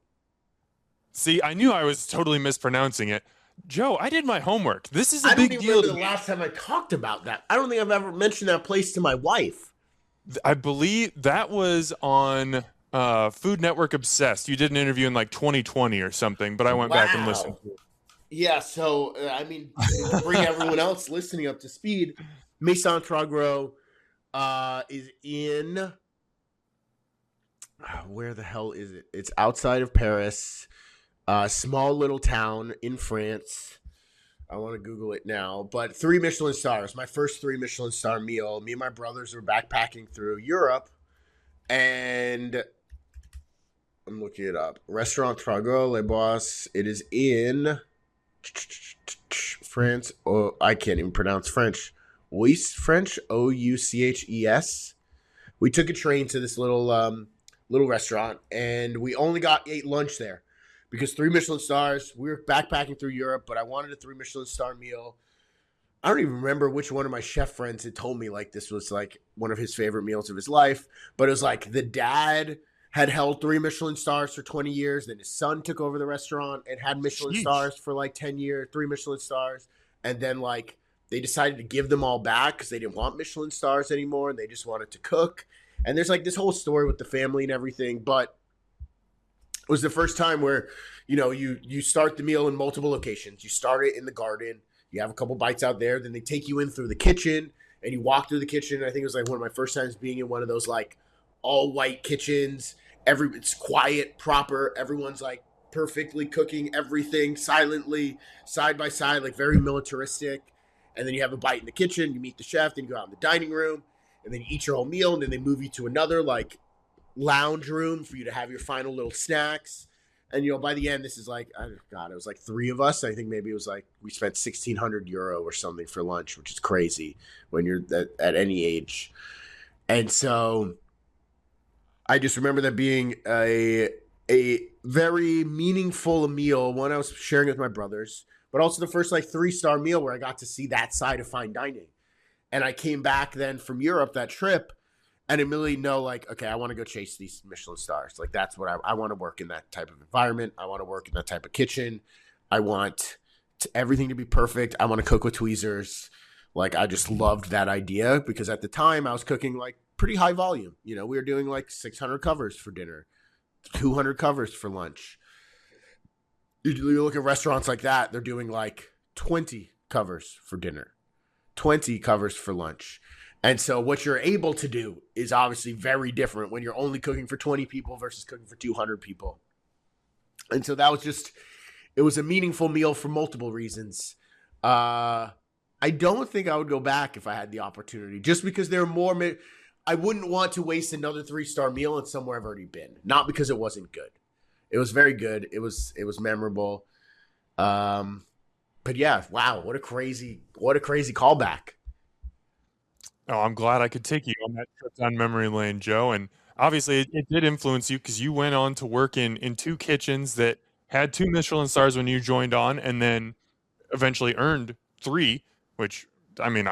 See, I knew I was totally mispronouncing it. Joe, I did my homework. This is a I big don't even deal. remember the last time I talked about that. I don't think I've ever mentioned that place to my wife. I believe that was on Food Network Obsessed. You did an interview in like 2020 or something, but I went back and listened to it. Yeah, so, I mean, to bring everyone else listening up to speed, Maison Trois Gras is in... Where the hell is it? It's outside of Paris, small little town in France. I want to Google it now, but 3 Michelin stars. My first 3 Michelin star meal. Me and my brothers were backpacking through Europe, and I'm looking it up. Restaurant Trois Gras Les Bois. It is in France. Oh, I can't even pronounce French. French, Ouches. We took a train to this little restaurant, and we only ate lunch there because 3 Michelin stars. We were backpacking through Europe, but I wanted a 3 Michelin star meal. I don't even remember which one of my chef friends had told me like this was like one of his favorite meals of his life, but it was like the dad had held 3 Michelin stars for 20 years. Then his son took over the restaurant and had Michelin stars for like 10 years, 3 Michelin stars. And then like they decided to give them all back because they didn't want Michelin stars anymore. And they just wanted to cook. And there's like this whole story with the family and everything, but it was the first time where, you start the meal in multiple locations. You start it in the garden. You have a couple bites out there. Then they take you in through the kitchen and you walk through the kitchen. I think it was like one of my first times being in one of those like all white kitchens. It's quiet, proper. Everyone's like perfectly cooking everything silently, side by side, like very militaristic. And then you have a bite in the kitchen, you meet the chef, then you go out in the dining room, and then you eat your whole meal, and then they move you to another like lounge room for you to have your final little snacks. And by the end, this is like, oh God, it was like 3 of us. I think maybe it was like we spent €1,600 or something for lunch, which is crazy when you're at any age. And so I just remember that being a very meaningful meal. One I was sharing with my brothers, but also the first like 3-star meal where I got to see that side of fine dining. And I came back then from Europe, that trip, and immediately know like, okay, I want to go chase these Michelin stars. Like that's what I want to work in, that type of environment. I want to work in that type of kitchen. I want everything to be perfect. I want to cook with tweezers. Like I just loved that idea because at the time I was cooking like pretty high volume. We were doing like 600 covers for dinner, 200 covers for lunch. You look at restaurants like that, they're doing like 20 covers for dinner, 20 covers for lunch. And so what you're able to do is obviously very different when you're only cooking for 20 people versus cooking for 200 people. And so that was it was a meaningful meal for multiple reasons. I don't think I would go back if I had the opportunity, just because there are more. I wouldn't want to waste another 3-star meal at somewhere I've already been. Not because it wasn't good. It was very good. It was memorable. But yeah, wow, what a crazy callback. Oh, I'm glad I could take you on that trip down memory lane, Joe. And obviously, it did influence you because you went on to work in 2 kitchens that had 2 Michelin stars when you joined on, and then eventually earned 3. Which, I mean,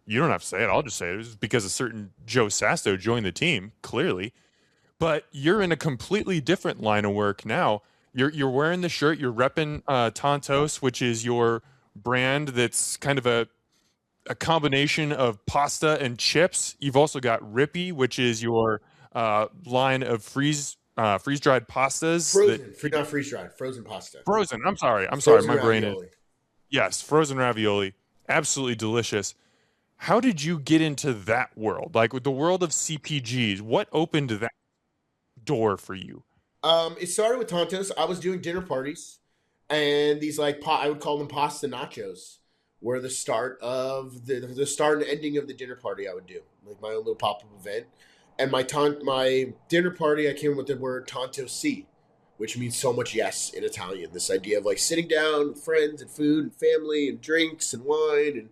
you don't have to say it. I'll just say it. It was because a certain Joe Sasto joined the team, clearly. But you're in a completely different line of work now. You're wearing the shirt. You're repping Tantos, which is your brand. That's kind of a combination of pasta and chips. You've also got Ripi, which is your line of freeze-dried pastas. Not freeze-dried, frozen pasta. Frozen. I'm sorry. Frozen My brain ravioli. Yes, frozen ravioli. Absolutely delicious. How did you get into that world? Like with the world of CPGs, what opened that door for you? It started with Tantos. I was doing dinner parties, and these like I would call them pasta nachos, were the start of the start and ending of the dinner party. I would do like my own little pop-up event, and my dinner party I came with the word tanto si, which means so much yes in Italian. This idea of like sitting down with friends and food and family and drinks and wine and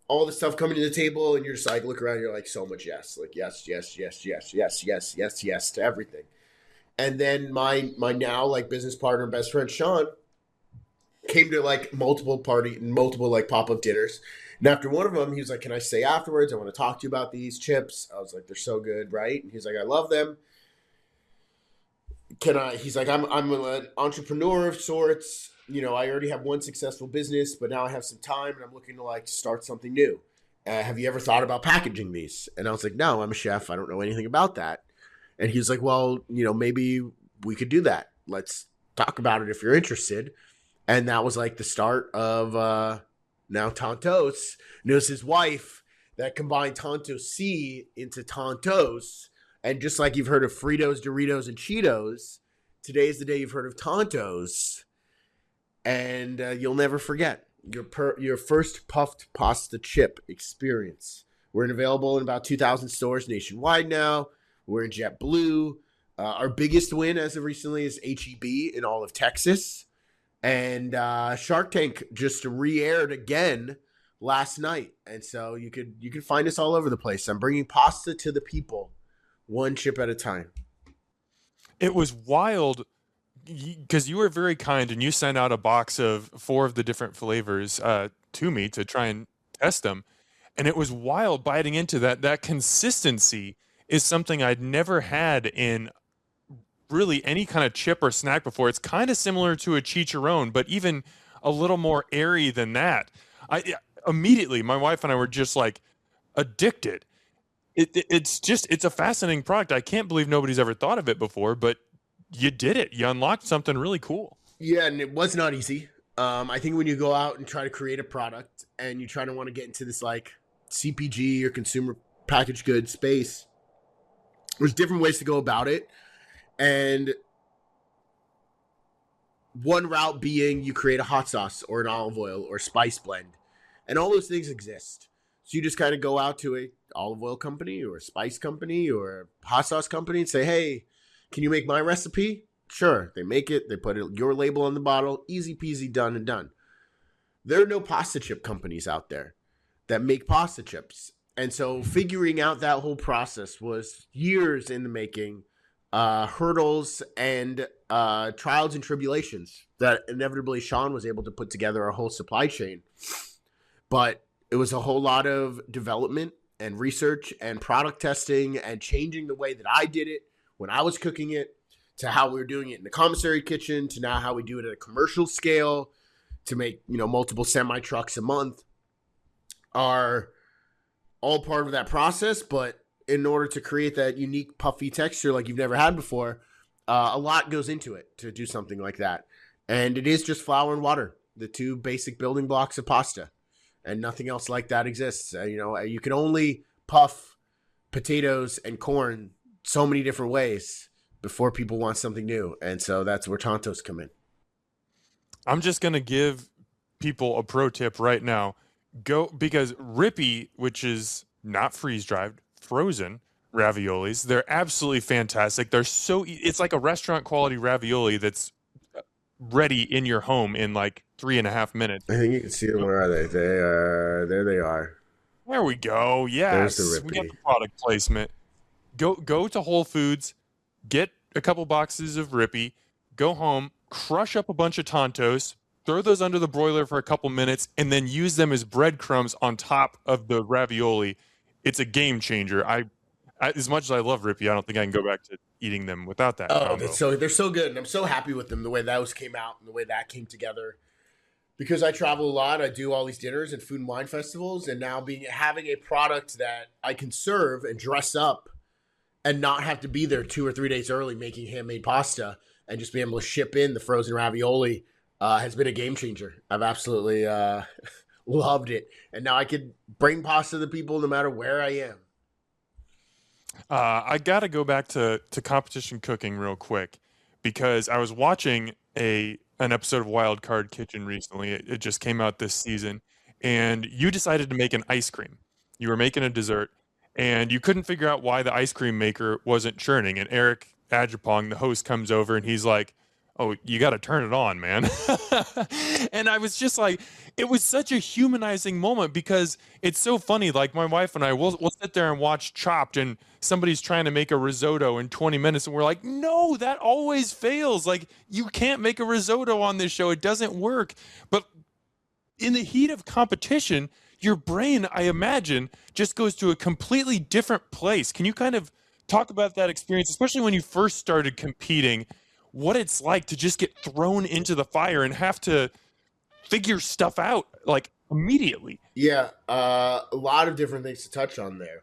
all the stuff coming to the table, and you're just like look around, you're like so much yes, like yes, yes, yes, yes, yes, yes, yes, yes to everything. And then my now like business partner, best friend Sean, came to like multiple like pop-up dinners. And after one of them, he was like, "Can I stay afterwards? I want to talk to you about these chips." I was like, "They're so good, right?" And he's like, "I love them. Can I?" He's like, "I'm an entrepreneur of sorts. I already have one successful business, but now I have some time and I'm looking to like start something new. Have you ever thought about packaging these?" And I was like, "No, I'm a chef. I don't know anything about that." And he was like, "Well, maybe we could do that. Let's talk about it if you're interested." And that was like the start of now Tantos. And it was his wife that combined Tanto C into Tantos. And just like you've heard of Fritos, Doritos, and Cheetos, today is the day you've heard of Tantos. And you'll never forget your first puffed pasta chip experience. We're available in about 2,000 stores nationwide now. We're in JetBlue. Our biggest win as of recently is H-E-B in all of Texas. And Shark Tank just re-aired again last night. And so you could find us all over the place. I'm bringing pasta to the people, one chip at a time. It was wild because you were very kind and you sent out a box of 4 of the different flavors to me to try and test them. And it was wild biting into that. That consistency is something I'd never had in really any kind of chip or snack before. It's kind of similar to a chicharron, but even a little more airy than that. Immediately, my wife and I were just like addicted. It's a fascinating product. I can't believe nobody's ever thought of it before, but you did it. You unlocked something really cool. Yeah, and it was not easy. I think when you go out and try to create a product and you try to want to get into this like CPG or consumer packaged goods space, There's different ways to go about it. And one route being you create a hot sauce or an olive oil or spice blend. And all those things exist. So you just kind of go out to a olive oil company or a spice company or a hot sauce company and say, hey, can you make my recipe? Sure. They make it. They put your label on the bottle. Easy peasy, done and done. There are no pasta chip companies out there that make pasta chips. And so figuring out that whole process was years in the making, hurdles and trials and tribulations that inevitably Sean was able to put together a whole supply chain. But it was a whole lot of development and research and product testing and changing the way that I did it when I was cooking it to how we were doing it in the commissary kitchen to now how we do it at a commercial scale to make, multiple semi trucks a month are all part of that process. But in order to create that unique puffy texture like you've never had before, a lot goes into it to do something like that. And it is just flour and water, the two basic building blocks of pasta. And nothing else like that exists. You can only puff potatoes and corn so many different ways before people want something new. And so that's where Tantos come in. I'm just going to give people a pro tip right now. Because Ripi, which is not freeze-dried, frozen raviolis, they're absolutely fantastic. They're it's like a restaurant quality ravioli that's ready in your home in like 3.5 minutes. I think you can see them. Where are they? There they are. There we go. Yes. There's the Ripi. We got the product placement. Go to Whole Foods, get a couple boxes of Ripi, go home, crush up a bunch of Tantos, throw those under the broiler for a couple minutes, and then use them as breadcrumbs on top of the ravioli. It's a game changer. I as much as I love Ripi, I don't think I can go back to eating them without that. Oh, they're so good, and I'm so happy with them, the way those came out and the way that came together. Because I travel a lot, I do all these dinners and food and wine festivals, and now having a product that I can serve and dress up and not have to be there 2 or 3 days early making handmade pasta and just be able to ship in the frozen ravioli has been a game changer. I've absolutely loved it. And now I can bring pasta to people no matter where I am. I got to go back to competition cooking real quick because I was watching an episode of Wild Card Kitchen recently. It just came out this season, and you decided to make an ice cream. You were making a dessert, and you couldn't figure out why the ice cream maker wasn't churning. And Eric Adjepong, the host, comes over, and he's like, "Oh, you got to turn it on, man." And I was just like, it was such a humanizing moment because it's so funny. Like my wife and I, we'll sit there and watch Chopped, and somebody's trying to make a risotto in 20 minutes, and we're like, no, that always fails. Like, you can't make a risotto on this show. It doesn't work. But in the heat of competition, your brain, I imagine, just goes to a completely different place. Can you kind of talk about that experience, especially when you first started competing, what it's like to just get thrown into the fire and have to figure stuff out like immediately? Yeah, a lot of different things to touch on there.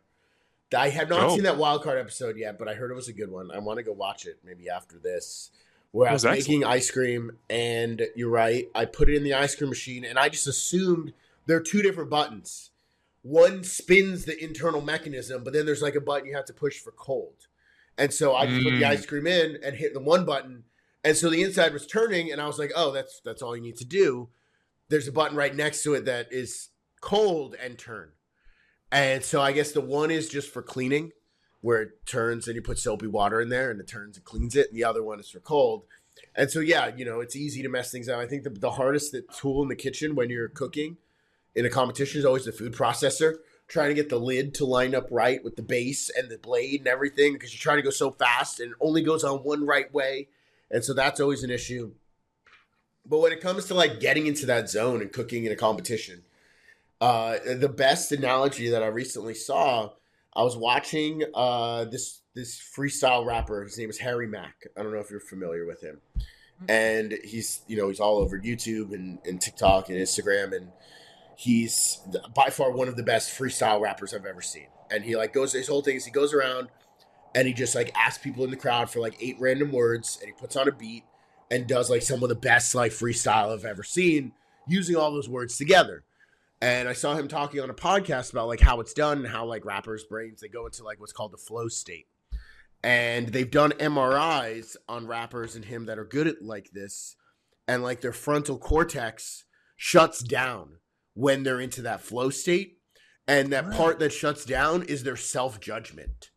I have not seen that wild card episode yet, but I heard it was a good one. I want to go watch it maybe after this. Where I was making ice cream, and you're right, I put it in the ice cream machine, and I just assumed there are two different buttons. One spins the internal mechanism, but then there's like a button you have to push for cold. And so I just put the ice cream in and hit the one button, and so the inside was turning, and I was like, oh, that's all you need to do. There's a button right next to it that is cold and turn. And so I guess the one is just for cleaning, where it turns and you put soapy water in there and it turns and cleans it. And the other one is for cold. And so, yeah, it's easy to mess things up. I think the hardest tool in the kitchen when you're cooking in a competition is always the food processor, trying to get the lid to line up right with the base and the blade and everything, because you're trying to go so fast and it only goes on one right way. And so that's always an issue. But when it comes to like getting into that zone and cooking in a competition, the best analogy that I recently saw, I was watching this freestyle rapper. His name is Harry Mack. I don't know if you're familiar with him. And he's all over YouTube and TikTok and Instagram, and he's by far one of the best freestyle rappers I've ever seen. And he like his whole thing is he goes around and he just like asks people in the crowd for like 8 random words, and he puts on a beat and does like some of the best like freestyle I've ever seen using all those words together. And I saw him talking on a podcast about like how it's done and how like rappers' brains, they go into like what's called the flow state. And they've done MRIs on rappers and him that are good at like this, and like their frontal cortex shuts down when they're into that flow state. And that part that shuts down is their self-judgment.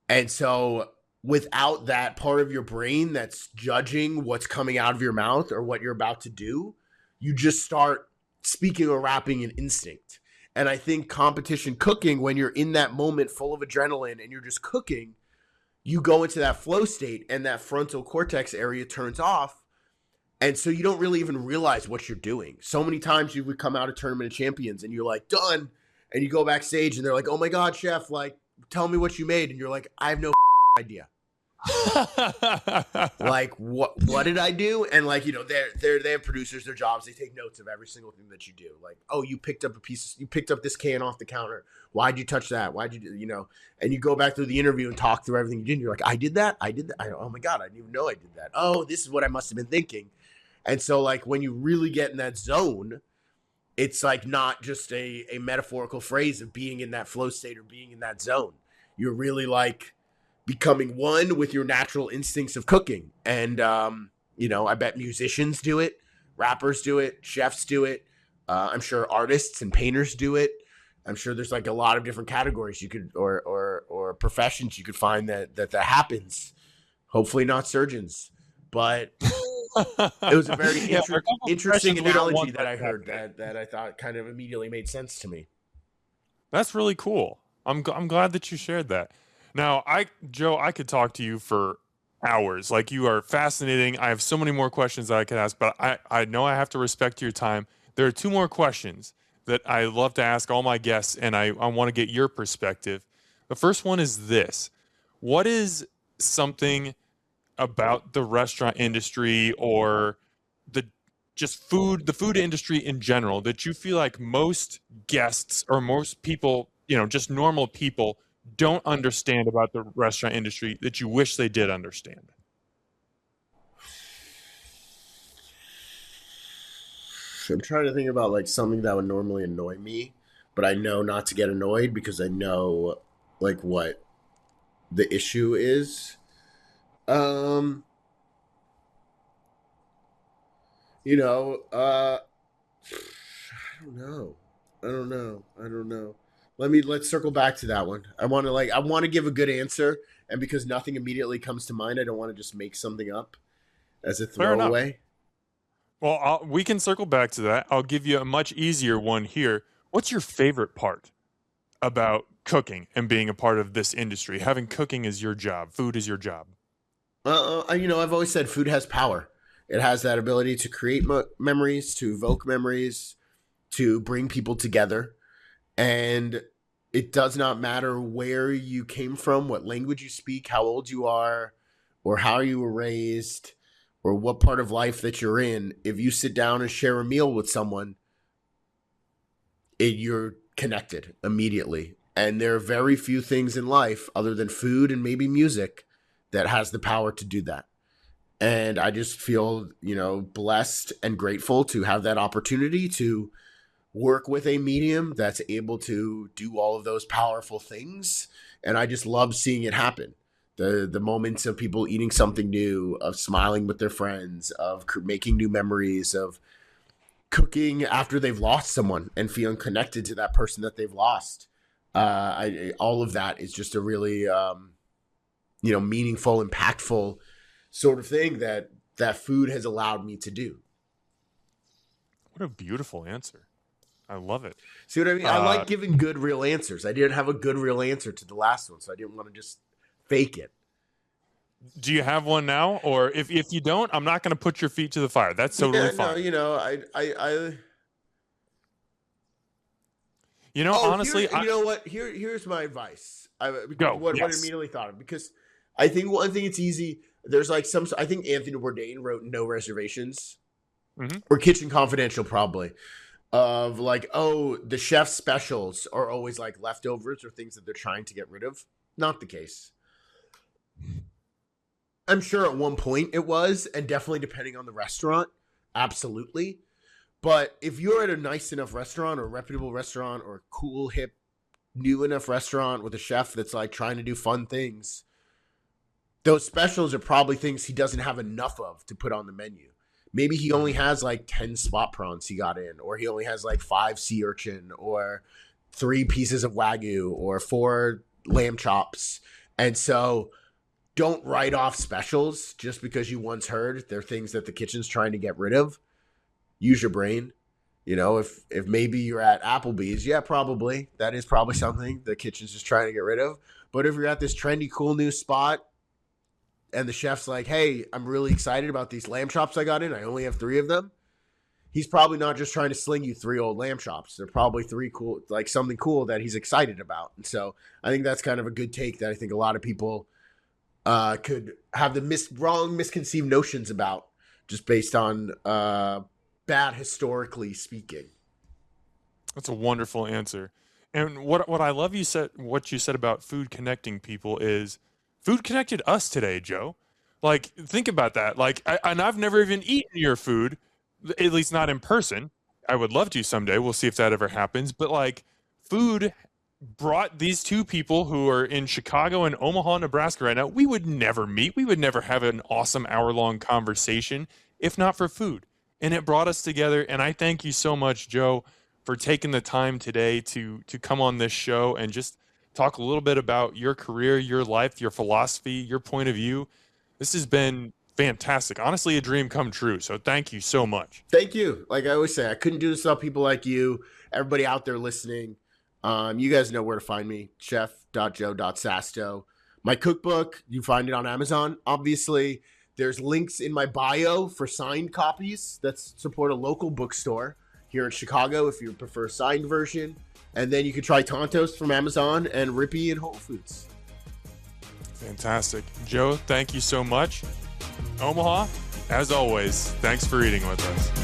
And so without that part of your brain that's judging what's coming out of your mouth or what you're about to do, you just start speaking or rapping in instinct. And I think competition cooking, when you're in that moment full of adrenaline and you're just cooking, you go into that flow state and that frontal cortex area turns off. And so you don't really even realize what you're doing. So many times you would come out of Tournament of Champions and you're like, done. And you go backstage and they're like, oh my God, chef, like, tell me what you made. And you're like, I have no idea. Like, what did I do? And like, you know, they have producers, their jobs, they take notes of every single thing that you do. Like, oh, you picked up this can off the counter. Why'd you touch that? Why'd you do, you know? And you go back through the interview and talk through everything you did. And you're like, I did that. Oh my God, I didn't even know I did that. Oh, this is what I must have been thinking. And so like when you really get in that zone, it's like not just a metaphorical phrase of being in that flow state or being in that zone. You're really like becoming one with your natural instincts of cooking. And, you know, I bet musicians do it, rappers do it, chefs do it. I'm sure artists and painters do it. I'm sure there's like a lot of different categories you could, or professions you could find that happens. Hopefully not surgeons, but it was a very interesting analogy that I heard that I thought kind of immediately made sense to me. That's really cool. I'm glad that you shared that. Now, Joe, I could talk to you for hours. Like, you are fascinating. I have so many more questions that I could ask, but I know I have to respect your time. There are two more questions that I love to ask all my guests, and I want to get your perspective. The first one is this. What is something about the restaurant industry or the food industry in general that you feel like most guests or most people, you know, just normal people don't understand about the restaurant industry that you wish they did understand? I'm trying to think about like something that would normally annoy me, but I know not to get annoyed because I know like what the issue is. You know, I don't know. Let's circle back to that one. I want to give a good answer, and because nothing immediately comes to mind, I don't want to just make something up as a throwaway. Well, we can circle back to that. I'll give you a much easier one here. What's your favorite part about cooking and being a part of this industry? Having cooking as your job, food is your job. You know, I've always said food has power. It has that ability to create memories, to evoke memories, to bring people together. And it does not matter where you came from, what language you speak, how old you are, or how you were raised, or what part of life that you're in. If you sit down and share a meal with someone, you're connected immediately. And there are very few things in life other than food and maybe music that has the power to do that. And I just feel, you know, blessed and grateful to have that opportunity to work with a medium that's able to do all of those powerful things. And I just love seeing it happen. The moments of people eating something new, of smiling with their friends, of making new memories, of cooking after they've lost someone and feeling connected to that person that they've lost. All of that is just a really, you know, meaningful, impactful sort of thing that food has allowed me to do. What a beautiful answer. I love it. See what I mean? I like giving good, real answers. I didn't have a good, real answer to the last one, so I didn't want to just fake it. Do you have one now? Or if you don't, I'm not going to put your feet to the fire. That's totally fine. No, you know, honestly, you know what? Here's my advice. What immediately thought of, because I think one thing it's easy. There's like I think Anthony Bourdain wrote No Reservations, or Kitchen Confidential probably, of like, oh, the chef's specials are always like leftovers or things that they're trying to get rid of. Not the case. I'm sure at one point it was, and definitely depending on the restaurant, absolutely. But if you're at a nice enough restaurant or a reputable restaurant or a cool, hip, new enough restaurant with a chef that's like trying to do fun things, those specials are probably things he doesn't have enough of to put on the menu. Maybe he only has like 10 spot prawns he got in, or he only has like 5 sea urchin, or 3 pieces of Wagyu, or 4 lamb chops. And so don't write off specials just because you once heard they're things that the kitchen's trying to get rid of. Use your brain. You know, if maybe you're at Applebee's, yeah, probably. That is probably something the kitchen's just trying to get rid of. But if you're at this trendy, cool new spot and the chef's like, hey, I'm really excited about these lamb chops I got in. I only have 3 of them. He's probably not just trying to sling you 3 old lamb chops. They're probably 3 cool, like something cool that he's excited about. And so I think that's kind of a good take that I think a lot of people could have the wrong misconceived notions about just based on bad historically speaking. That's a wonderful answer. And what I love what you said about food connecting people is food connected us today, Joe. Like, think about that. Like, and I've never even eaten your food, at least not in person. I would love to someday. We'll see if that ever happens. But like, food brought these 2 people who are in Chicago and Omaha, Nebraska right now. We would never meet. We would never have an awesome hour-long conversation if not for food. And it brought us together. And I thank you so much, Joe, for taking the time today to come on this show and just talk a little bit about your career, your life, your philosophy, your point of view. This has been fantastic. Honestly, a dream come true. So thank you so much. Thank you. Like I always say, I couldn't do this without people like you, everybody out there listening. You guys know where to find me, chef.joe.sasto. My cookbook, you find it on Amazon, obviously. There's links in my bio for signed copies that support a local bookstore here in Chicago if you prefer a signed version. And then you can try Tantos from Amazon and Ripi in Whole Foods. Fantastic. Joe, thank you so much. Omaha, as always, thanks for eating with us.